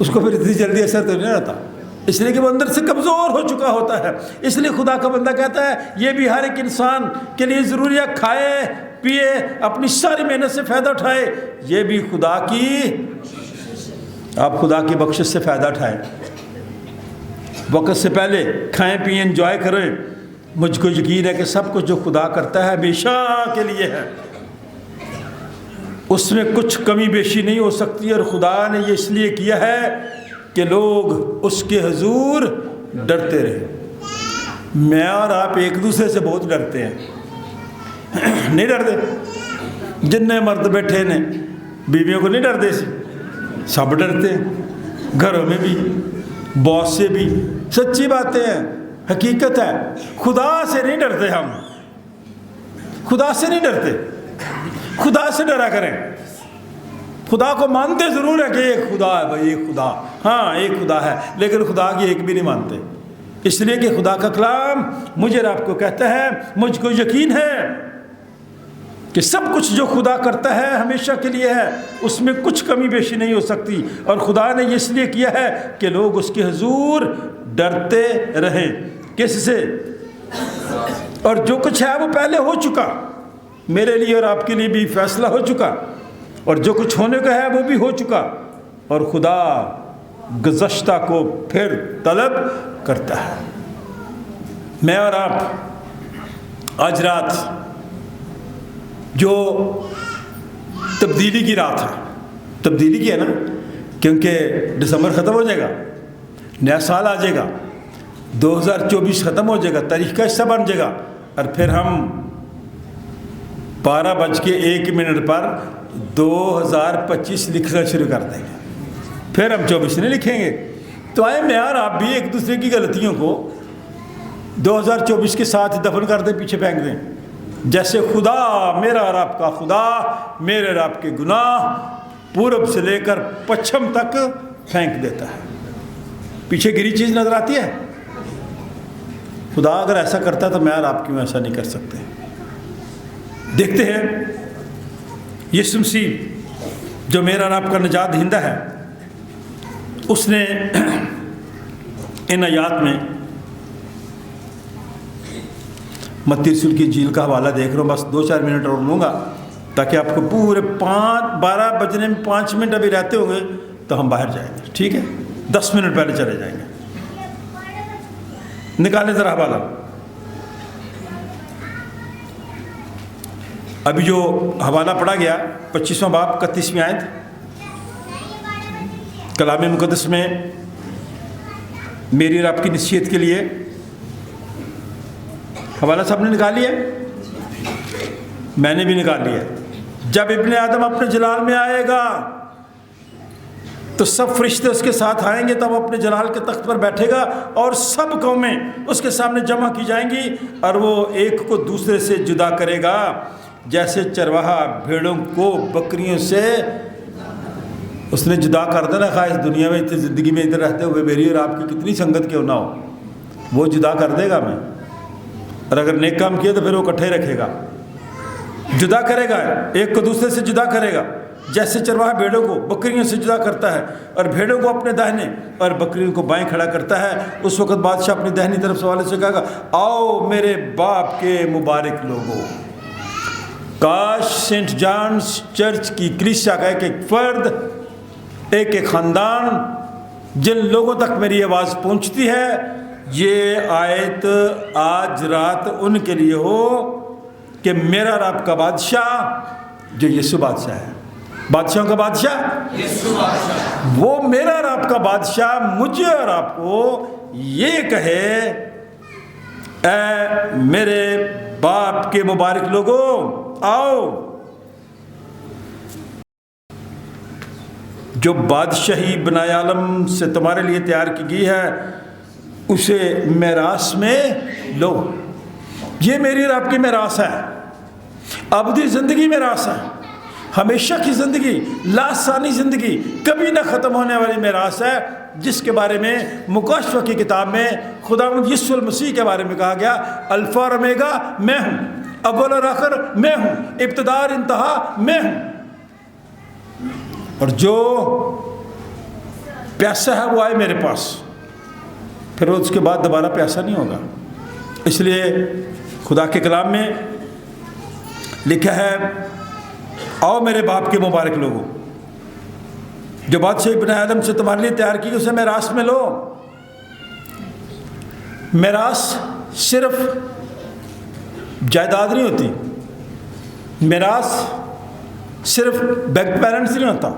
उसको फिर इतनी जल्दी असर तो नहीं रहता, इसलिए कि वो अंदर से कमज़ोर हो चुका होता है। इसलिए खुदा का बंदा कहता है ये भी हर एक इंसान के लिए ज़रूरी है, खाए पिए अपनी सारी मेहनत से फ़ायदा उठाए, ये भी खुदा की, आप खुदा की बख्शिश से फ़ायदा उठाएं, वक्त से पहले खाएं पिएं एंजॉय करें। मुझको यकीन है कि सब कुछ जो खुदा करता है हमेशा के लिए है, उसमें कुछ कमी बेशी नहीं हो सकती, और खुदा ने ये इसलिए किया है कि लोग उसके हुजूर डरते रहे। मैं और आप एक दूसरे से बहुत डरते हैं, नहीं डरते? जितने मर्द बैठे ने बीवियों को नहीं डरते, सब डरते हैं, घरों में भी, बॉस से भी। सच्ची बातें हैं, हकीकत है। खुदा से नहीं डरते हम, खुदा से नहीं डरते। खुदा से डरा करें। खुदा को मानते ज़रूर है कि एक खुदा है भाई, एक खुदा, हाँ एक खुदा है, लेकिन खुदा की एक भी नहीं मानते, इसलिए कि खुदा का कलाम मुझे और आपको कहता है, मुझको यकीन है कि सब कुछ जो खुदा करता है हमेशा के लिए है, उसमें कुछ कमी बेशी नहीं हो सकती। और खुदा ने ये इसलिए किया है कि लोग उसके हुजूर डरते रहें। किससे? और जो कुछ है वो पहले हो चुका, मेरे लिए और आपके लिए भी फैसला हो चुका, और जो कुछ होने का है वो भी हो चुका, और खुदा गुज़श्ता को फिर तलब करता है। मैं और आप आज रात जो तब्दीली की रात है, तब्दीली की है ना, क्योंकि दिसंबर ख़त्म हो जाएगा, नया साल आ जाएगा, 2024 ख़त्म हो जाएगा, तारीख का हिस्सा बन जाएगा, और फिर हम 12:01 पर 2025 लिखना शुरू कर देंगे। फिर हम 24 नहीं लिखेंगे। तो आए मैं और आप भी एक दूसरे की गलतियों को 2024 के साथ दफन कर दें, पीछे फेंक दें। जैसे खुदा, मेरा और आपका खुदा मेरे और आपके गुनाह पूरब से लेकर पश्चिम तक फेंक देता है। पीछे गिरी चीज़ नज़र आती है? खुदा अगर ऐसा करता तो मैं और आप क्यों ऐसा नहीं कर सकते? देखते हैं यीशु मसीह जो मेरा और आपका निजात दहिंदा है, उसने इन आयात में मत्ती रसूल की इंजील का हवाला देख रहा हूँ, बस 2-4 मिनट और लूँगा ताकि आपको पूरे 12 बजने में 5 मिनट अभी रहते होंगे तो हम बाहर जाएंगे, ठीक है? 10 मिनट पहले चले जाएंगे। निकालें ज़रा हवाला। अभी जो हवाला पढ़ा गया 25वां बाब 31वीं आयत, कलाम मुक़द्दस में मेरी और आपकी नसीहत के लिए हवाला साहब ने निकाल लिया, मैंने भी निकाल लिया। जब इब्ने आदम अपने जलाल में आएगा तो सब फरिश्ते उसके साथ आएंगे, तब अपने जलाल के तख्त पर बैठेगा और सब कौमें उसके सामने जमा की जाएंगी, और वो एक को दूसरे से जुदा करेगा, जैसे चरवाहा भेड़ों को बकरियों से उसने जुदा कर देना। खा इस दुनिया में इतनी ज़िंदगी में इधर रहते हुए मेरी और आपकी कितनी संगत क्यों ना हो, वो जुदा कर देगा मैं, और अगर नेक काम किया तो फिर वो इकट्ठे रखेगा, जुदा करेगा, एक को दूसरे से जुदा करेगा, जैसे चरवाहा भेड़ों को बकरियों से जुदा करता है और भेड़ों को अपने दाहिने और बकरियों को बाएं खड़ा करता है। उस वक्त बादशाह अपनी दाहिनी तरफ से वाले से कहेगा, आओ मेरे बाप के मुबारक लोगों। काश सेंट जॉन्स चर्च की कलीसिया का एक एक फर्द, एक एक ख़ानदान, जिन लोगों तक मेरी आवाज़ पहुंचती है, ये आयत आज रात उनके लिए हो कि मेरा और आपका बादशाह जो यीशु बादशाह है, बादशाहों का बादशाह यीशु बादशाह, वो मेरा और आपका बादशाह मुझे और आपको ये कहे, ऐ मेरे बाप के मुबारक लोगों आओ। जो बादशाही बनाए आलम से तुम्हारे लिए तैयार की गई है उसे मेरास में लो। ये मेरी और आपकी मेरास है, अबदी ज़िंदगी मेरास है, हमेशा की ज़िंदगी, लासानी ज़िंदगी, कभी ना ख़त्म होने वाली मेरास है, जिसके बारे में मुकाशवा की किताब में खुदावंद यीशु मसीह के बारे में कहा गया, अल्फ़ा और ओमेगा मैं हूँ, अव्वल और आखिर मैं हूँ, इब्तिदा और इंतहा मैं हूँ। और जो प्यासा है वो आए मेरे पास, फिर वो उसके बाद दोबारा प्यासा नहीं होगा। इसलिए खुदा के कलाम में लिखा है, आओ मेरे बाप के मुबारक लोगों, जो बादशाह इब्न आदम से तुम्हारे लिए तैयार की उसे मेरास में लो। मेरास सिर्फ जायदाद नहीं होती, मेरास सिर्फ बैंक बैलेंस नहीं होता।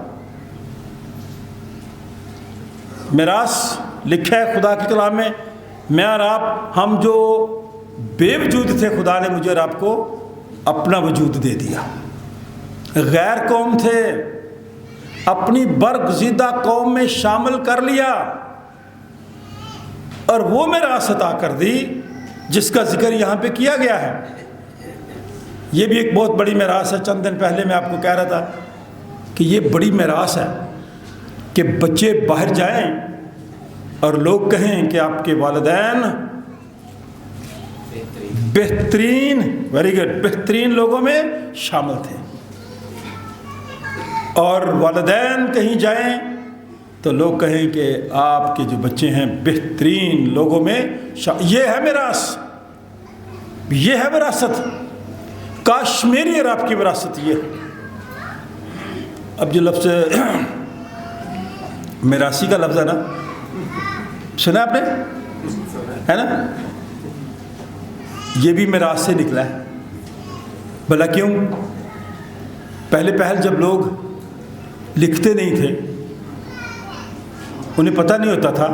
मेरास लिखा है खुदा के कलाम में, मैं और आप, हम जो बेवजूद थे खुदा ने मुझे और आपको अपना वजूद दे दिया। गैर कौम थे, अपनी बरगज़ीदा कौम में शामिल कर लिया और वो मेरास अता कर दी जिसका जिक्र यहाँ पे किया गया है। ये भी एक बहुत बड़ी मेरास है। चंद दिन पहले मैं आपको कह रहा था कि ये बड़ी मेरास है कि बच्चे बाहर जाएं और लोग कहें कि आपके वालिदैन बेहतरीन, वेरी गुड, बेहतरीन लोगों में शामिल थे। और वालिदैन कहीं जाएं तो लोग कहें कि आपके जो बच्चे हैं बेहतरीन लोगों में ये है मिरास, ये है विरासत। काश मेरी और आपकी विरासत ये। अब जो लफ्ज़ मिरासी का लफ्ज़ है ना, सुना आपने, है ना, ये भी मिरास से निकला है। भला क्यों? पहले जब लोग लिखते नहीं थे, उन्हें पता नहीं होता था,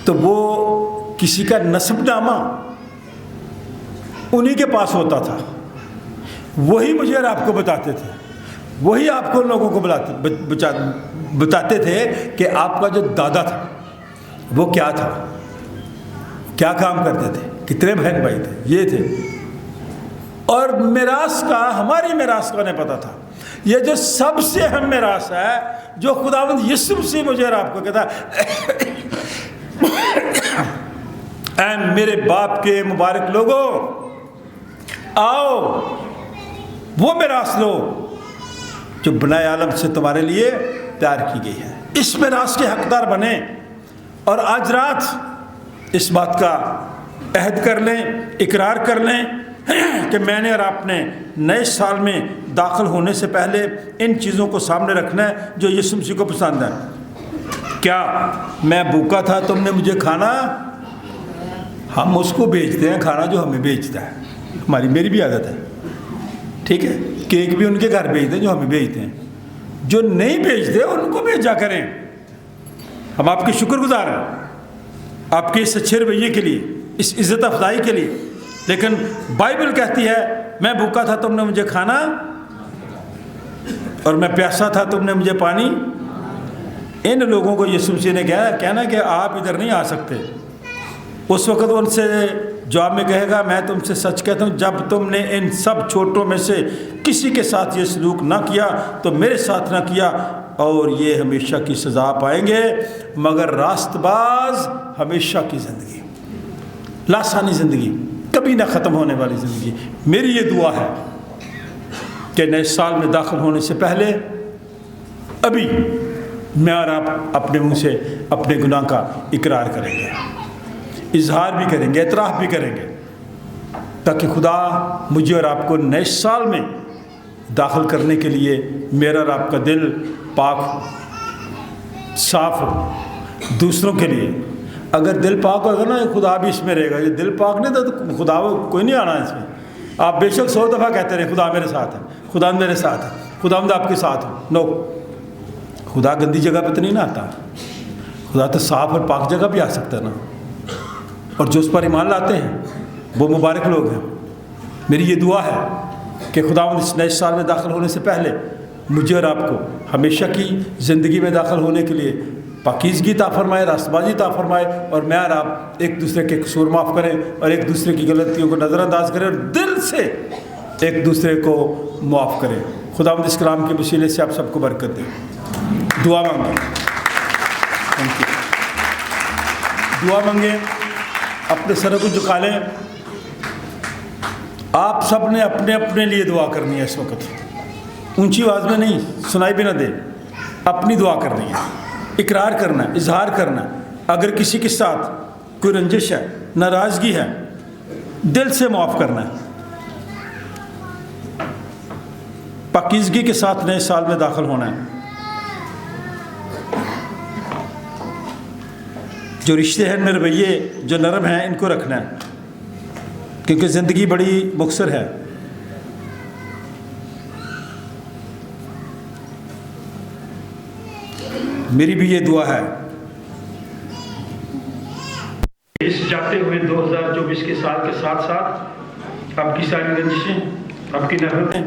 तो वो किसी का नस्बनामा उन्हीं के पास होता था, वही मुझे और आपको बताते थे, वही आपको लोगों को बताते थे कि आपका जो दादा था वो क्या था, क्या काम करते थे, कितने बहन भाई थे, ये थे। और मिरास का, हमारी मिरास का उन्हें पता था। ये जो सबसे अहम मिरास है, जो खुदावंद यीशु मसीह मुझे और आपको कहता है, मेरे बाप के मुबारक लोगों, आओ वो मिरास लो जो बनाए आलम से तुम्हारे लिए तैयार की गई है। इस मिरास के हकदार बने और आज रात इस बात का अहद कर लें, इकरार कर लें कि मैंने और आपने नए साल में दाखिल होने से पहले इन चीज़ों को सामने रखना है जो यीशु मसीह को पसंद है। क्या मैं भूखा था, तुमने मुझे खाना, हम उसको बेचते हैं खाना जो हमें बेचता है, मेरी भी आदत है, ठीक है। केक भी उनके घर भेजते हैं जो हमें भेजते हैं, जो नहीं भेजते उनको भेजा करें। हम आपके शुक्रगुजार हैं आपके इस अच्छे रवैये के लिए, इस इज़्ज़त अफजाई के लिए। लेकिन बाइबल कहती है, मैं भूखा था तुमने मुझे खाना, और मैं प्यासा था तुमने मुझे पानी। इन लोगों को यीशु मसीह ने कहना कि आप इधर नहीं आ सकते। उस वक़्त उनसे जवाब में कहेगा, मैं तुमसे सच कहता हूँ, जब तुमने इन सब छोटों में से किसी के साथ ये सलूक ना किया तो मेरे साथ ना किया, और ये हमेशा की सज़ा पाएंगे। मगर रास्तबाज हमेशा की ज़िंदगी, लासानी ज़िंदगी, कभी ना ख़त्म होने वाली ज़िंदगी। मेरी ये दुआ है कि नए साल में दाखिल होने से पहले अभी मैं और आप अपने मुंह से अपने गुनाह का इकरार करेंगे, इजहार भी करेंगे, एतराफ़ भी करेंगे, ताकि खुदा मुझे और आपको नए साल में दाखिल करने के लिए मेरा और आपका दिल पाक साफ हो। दूसरों के लिए अगर दिल पाक होगा ना, खुदा भी इसमें रहेगा। ये दिल पाक नहीं तो खुदा कोई नहीं आना इसमें। आप बेशक 100 दफ़ा कहते रहे खुदा मेरे साथ है, खुदा मेरे साथ है, खुदा आपके साथ हो, नो, खुदा गंदी जगह पर तो नहीं ना आता। खुदा तो साफ और पाक जगह भी आ सकता है ना। और जो उस पर ईमान लाते हैं वो मुबारक लोग हैं। मेरी ये दुआ है कि खुदा इस नए साल में दाखिल होने से पहले मुझे और आपको हमेशा की ज़िंदगी में दाखिल होने के लिए पाकीज़गी ता फरमाए, रास्तबाजी ता फरमाए, और मैं और आप एक दूसरे के कसूर माफ़ करें और एक दूसरे की गलतियों को नज़रअंदाज करें और दिल से एक दूसरे को माफ़ करें। खुदावंद इस कलाम के वसीले से आप सबको बरकत दे। दुआ मांगें, दुआ मांगें, अपने सरों को झुका लें। आप सब ने अपने अपने लिए दुआ करनी है इस वक्त, ऊंची आवाज़ में नहीं, सुनाई भी ना दे, अपनी दुआ करनी है। इकरार करना है, इजहार करना है। अगर किसी के साथ कोई रंजिश है, नाराज़गी है, दिल से माफ़ करना है। पाकीज़गी के साथ नए साल में दाखिल होना है। जो रिश्ते हैं, रवैये जो नरम हैं, इनको रखना है, क्योंकि ज़िंदगी बड़ी मुख्तसर है। मेरी भी ये दुआ है। इस जाते हुए 2024 के साल के साथ साथ आपकी सारी रंजिशें, आपकी नफ़रतें,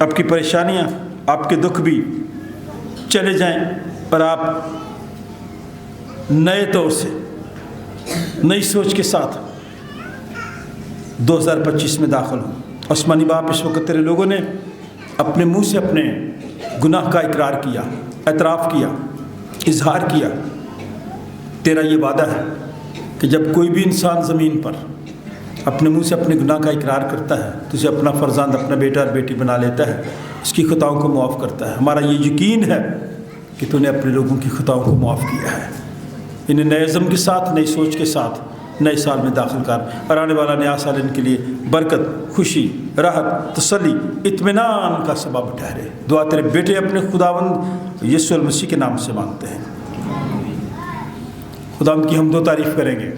आपकी परेशानियां, आपके दुख भी चले जाएं और आप नए तौर से, नई सोच के साथ 2025 में दाखिल हों। आसमानी बाप, इस वक्त तेरे लोगों ने अपने मुंह से अपने गुनाह का इकरार किया, एतराफ़ किया, इजहार किया। तेरा ये वादा है कि जब कोई भी इंसान ज़मीन पर अपने मुंह से अपने गुनाह का इकरार करता है तो उसे अपना फ़र्ज़ांद, अपना बेटा और बेटी बना लेता है, उसकी ख़ताओं को मुआफ़ करता है। हमारा ये यकीन है कि तूने अपने लोगों की ख़ताओं को मुआफ़ किया है। इन्हें नए अज़्म के साथ, नई सोच के साथ नए साल में दाखिल कर और आने वाला नया साल इनके लिए बरकत, खुशी, राहत, तसल्ली, इत्मीनान का सबब ठहरे। दुआ तेरे बेटे अपने खुदावंद यीशु मसीह के नाम से मांगते हैं। खुदावंद की हम दो तारीफ़ करेंगे।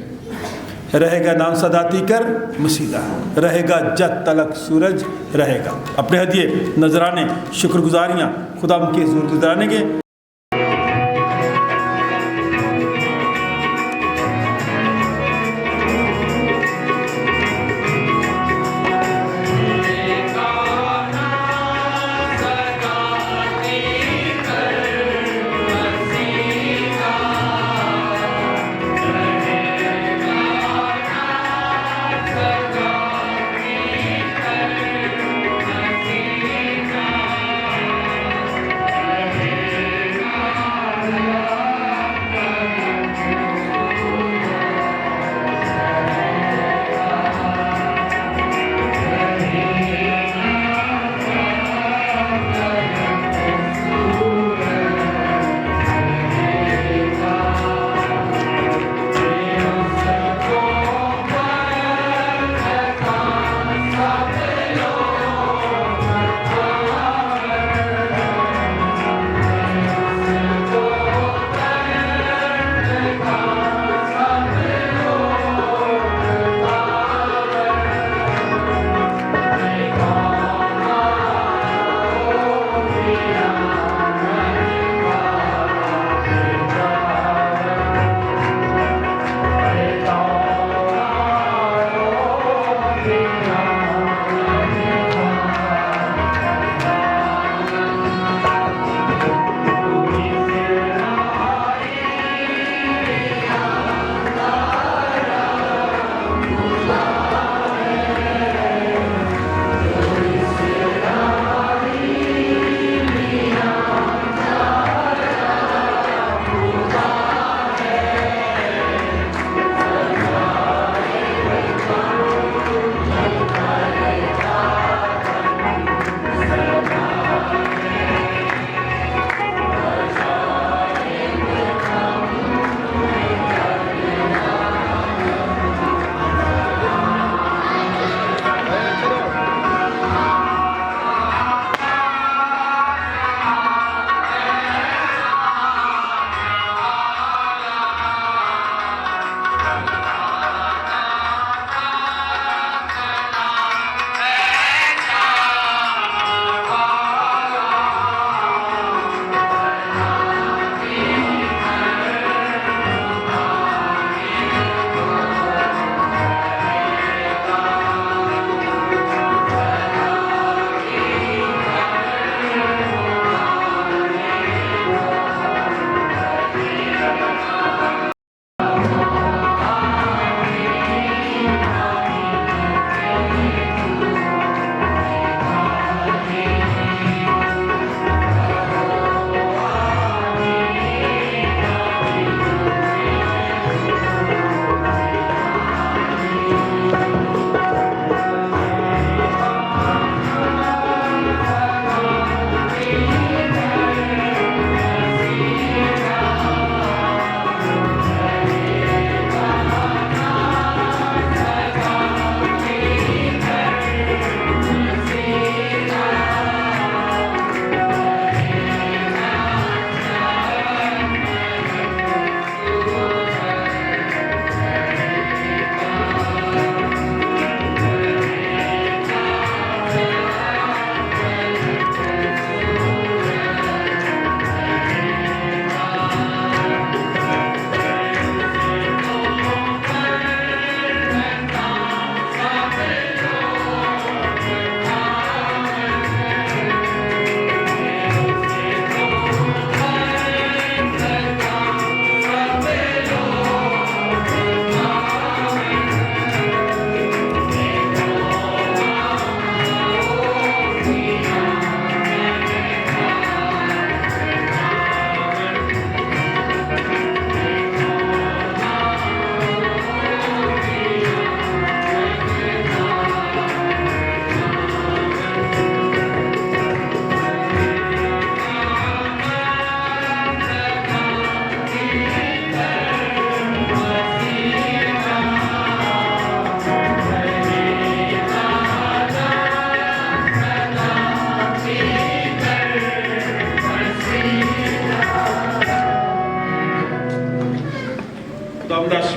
रहेगा नाम सदाती कर मसीदा, रहेगा जब तलक सूरज रहेगा। अपने हदिये, नजराने, शुक्रगुजारियाँ खुदावंद के हुज़ूर गुजारेंगे।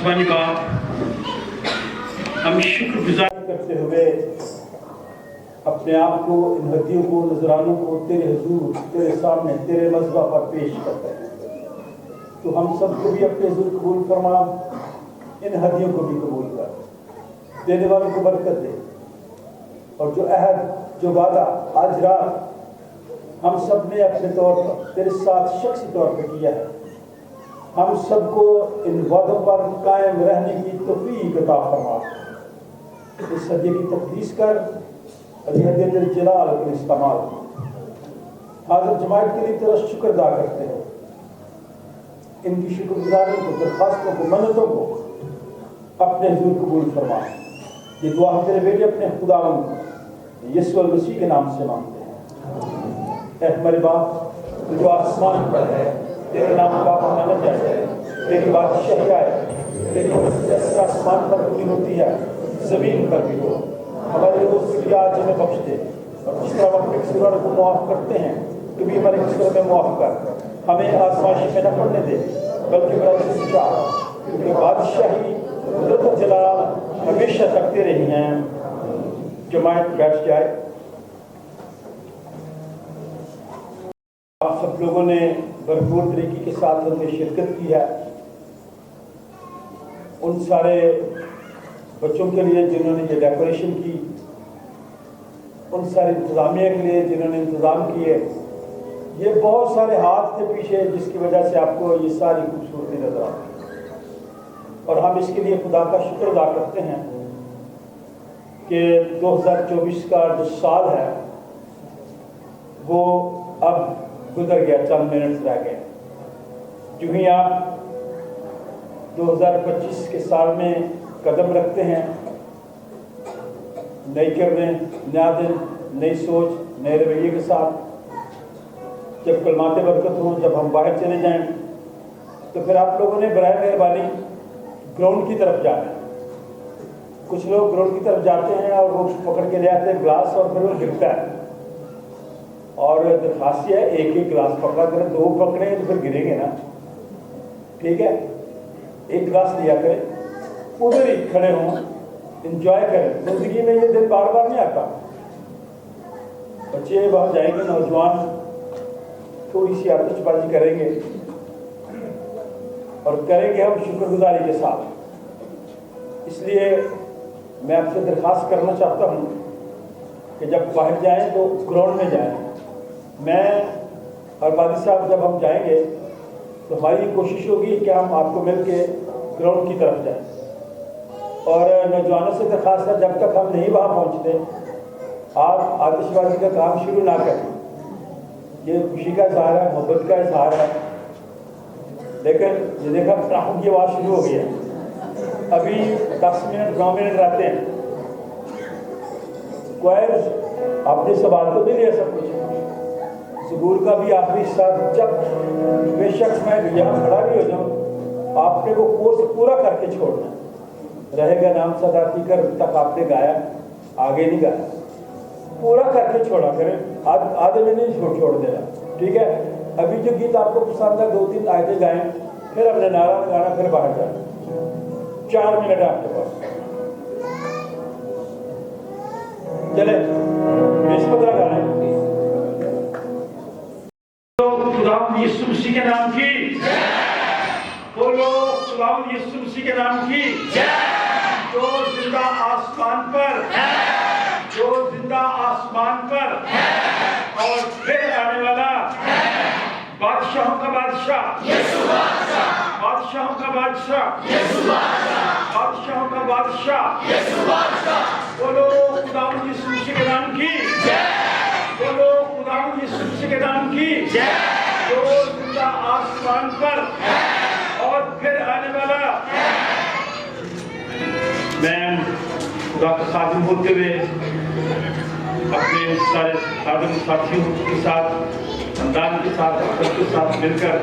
आसमानी बाप, हम शुक्रगुजार करते हुए अपने आप को, इन हदियों को, नजरानों को तेरे हुजूर, तेरे सामने, तेरे मज़बा पर पेश करते हैं। तो हम सबको भी अपने हुजूर कबूल फरमा, इन हदियों को भी कबूल कर, देने वालों को बरकत दे, और जो अहद, जो वादा आज रात हम सब ने अपने तौर पर तेरे साथ शख्सी तौर पर किया है, हम सबको इन वादों पर कायम रहने की तौफीक अता फरमा। इस हदिये की तकदीस कर और यह तेरे जलाल को इस्तेमाल। हाज़िर जमात के लिए तेरा शुक्र अदा करते हैं, इनकी शुक्रगुजारी को, दरख्वास्तों को, मन्नतों को अपने हुजूर कबूल फरमा। ये दुआ हम तेरे बेटे अपने खुदावंद यीशु मसीह के नाम से मांगते हैं। ऐ हमारे बाप जो आसमान पर है, तेरे नाम का माना जाए, तेरी बादशाही आए, तेरी जैसे आसमान पर पूरी होती है ज़मीन पर भी हो। हमारे दोस्त की आज हमें बख्श दे, और जिस तरह हम अपने किसी को मुआफ़ करते हैं, तो भी हमारे किसी में मुआफ़ कर, हमें आजमाइश में न पड़ने दे, बल्कि बड़ा से चाह, क्योंकि बादशाही कुदरत जलाल हमेशा तक तेरे ही हैं। जमात बैठ जाए। आप सब लोगों ने भरपूर तरीके के साथ में शिरकत की है। उन सारे बच्चों के लिए जिन्होंने ये डेकोरेशन की, उन सारे इंतज़ामिया के लिए जिन्होंने इंतज़ाम किए, ये बहुत सारे हाथ थे पीछे जिसकी वजह से आपको ये सारी खूबसूरती नजर आती है, और हम इसके लिए खुदा का शुक्र अदा करते हैं कि 2024 का जो साल है वो अब गुजर गया, चंद मिनट रह गए। जो ही आप 2025 के साल में कदम रखते हैं, नई किरणें, नया दिन, नई सोच, नए रवैये के साथ, जब कलमाते बरकत हों, जब हम बाहर चले जाएं, तो फिर आप लोगों ने बराए मेहरबानी ग्राउंड की तरफ जाना है। कुछ लोग ग्राउंड की तरफ जाते हैं और वो पकड़ के ले आते हैं ग्लास, और फिर वो गिरता है। और दरखास्त है, एक एक गिलास पकड़ा करें, दो पकड़े तो फिर गिरेंगे ना, ठीक है? एक गिलास लिया करें, उधर ही खड़े हों, इंजॉय करें। जिंदगी में ये दिन बार बार नहीं आता। बच्चे वहाँ जाएंगे, नौजवान थोड़ी सी आतिशबाजी करेंगे, और करेंगे हम शुक्रगुजारी के साथ। इसलिए मैं आपसे दरख्वास्त करना चाहता हूँ कि जब बाहर जाएं तो ग्राउंड में जाएं। मैं और वादी साहब जब हम जाएंगे तो हमारी कोशिश होगी कि हम आपको मिल के ग्राउंड की तरफ जाएं, और नौजवानों से दरख्वास्त है, जब तक हम नहीं वहाँ पहुँचते आप आतिशबाजी का काम शुरू ना करें। ये खुशी का इजहार है, मोहब्बत का इजहार है। लेकिन ये देखा पटाखों की आवाज़ शुरू हो गई है, अभी 10 मिनट 9 मिनट रहते हैं। कोई अपने सवाल तो नहीं ले सब कुछ। ज़बूर का भी आखिरी हिस्सा, जब बेशक मैं यहाँ खड़ा भी हो जाऊँ, आपने वो कोर्स पूरा करके छोड़ना रहेगा। नाम सदा कर तक आपने गाया, आगे नहीं गाया, पूरा करके छोड़ा करें। आधे में नहीं छोड़ देना, ठीक है? अभी जो गीत आपको पसंद है 2-3 आयतें गाएं, फिर अपने नारा लगाना, फिर बाहर जाए। 4 मिनट आपके पास, चले बेसपतरा गाना है। खुदावंद यीशु मसीह के नाम की बोलो, खुदावंद यीशु मसीह के नाम की जो जिंदा आसमान पर है, जो जिंदा आसमान पर है, और फिर आने वाला बादशाहों का बादशाह यीशु, बादशाहों का बादशाह यीशु, बादशाहों का बादशाह यीशु। बोलो खुदावंद यीशु मसीह के नाम की जय, बोलो खुदावंद यीशु मसीह के नाम की जय, जो जिंदा आसमान पर है और फिर आने वाला है। मैं खुदा का खादिम होते हुए अपने सारे खादिम साथियों के साथ, खानदान के साथ, सबके साथ मिलकर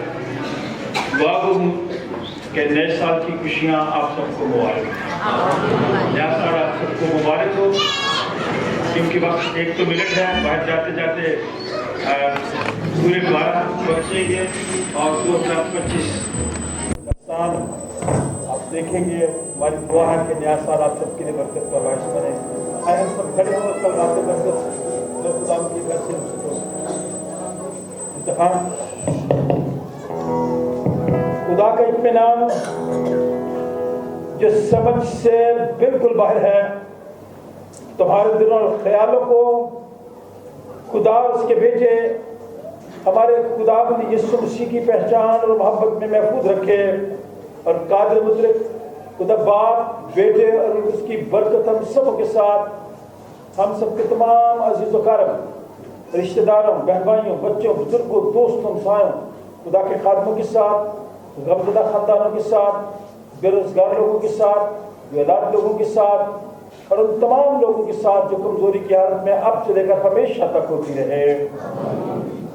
दुआ करूँ कि नए साल की खुशियाँ आप सबको मुबारक, नया साल आप सबको मुबारक हो। क्योंकि वक्त 1 तो मिनट है, बाहर जाते जाते पूरे 12 बचेंगे और 2025 साल देखेंगे। हमारी दुआ है कि नया साल आप सबके लिए बरकत का बायस बने। आए हम सब खड़े हो कल रात बरकत जो खुदा की घर से इंतखाब खुदा का इत्मीनान जो समझ से बिल्कुल बाहर है, तुम्हारे दिलों और ख्यालों को खुदा और उसके बेटे हमारे खुदावंद यीशु मसीह की पहचान और मोहब्बत में महफूज रखे। और कादिर मुतलक खुदा बाप, बेटे और उसकी बरकत हम सबों के साथ, हम सबके तमाम अजीज़ व कारब रिश्तेदारों, बहन भाइयों, बच्चों, बुजुर्गों, दोस्तों, सायों, खुदा के खादमों के साथ, गमज़दा ख़ानदानों के साथ, बेरोज़गार लोगों के साथ, बेऔलाद लोगों के साथ और उन तमाम लोगों के साथ जो कमज़ोरी की हालत में अब से लेकर हमेशा तक होती रहे।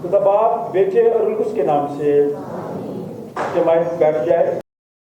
खुदा बाप, बेटे और उसके नाम से जमायत बैठ जाए।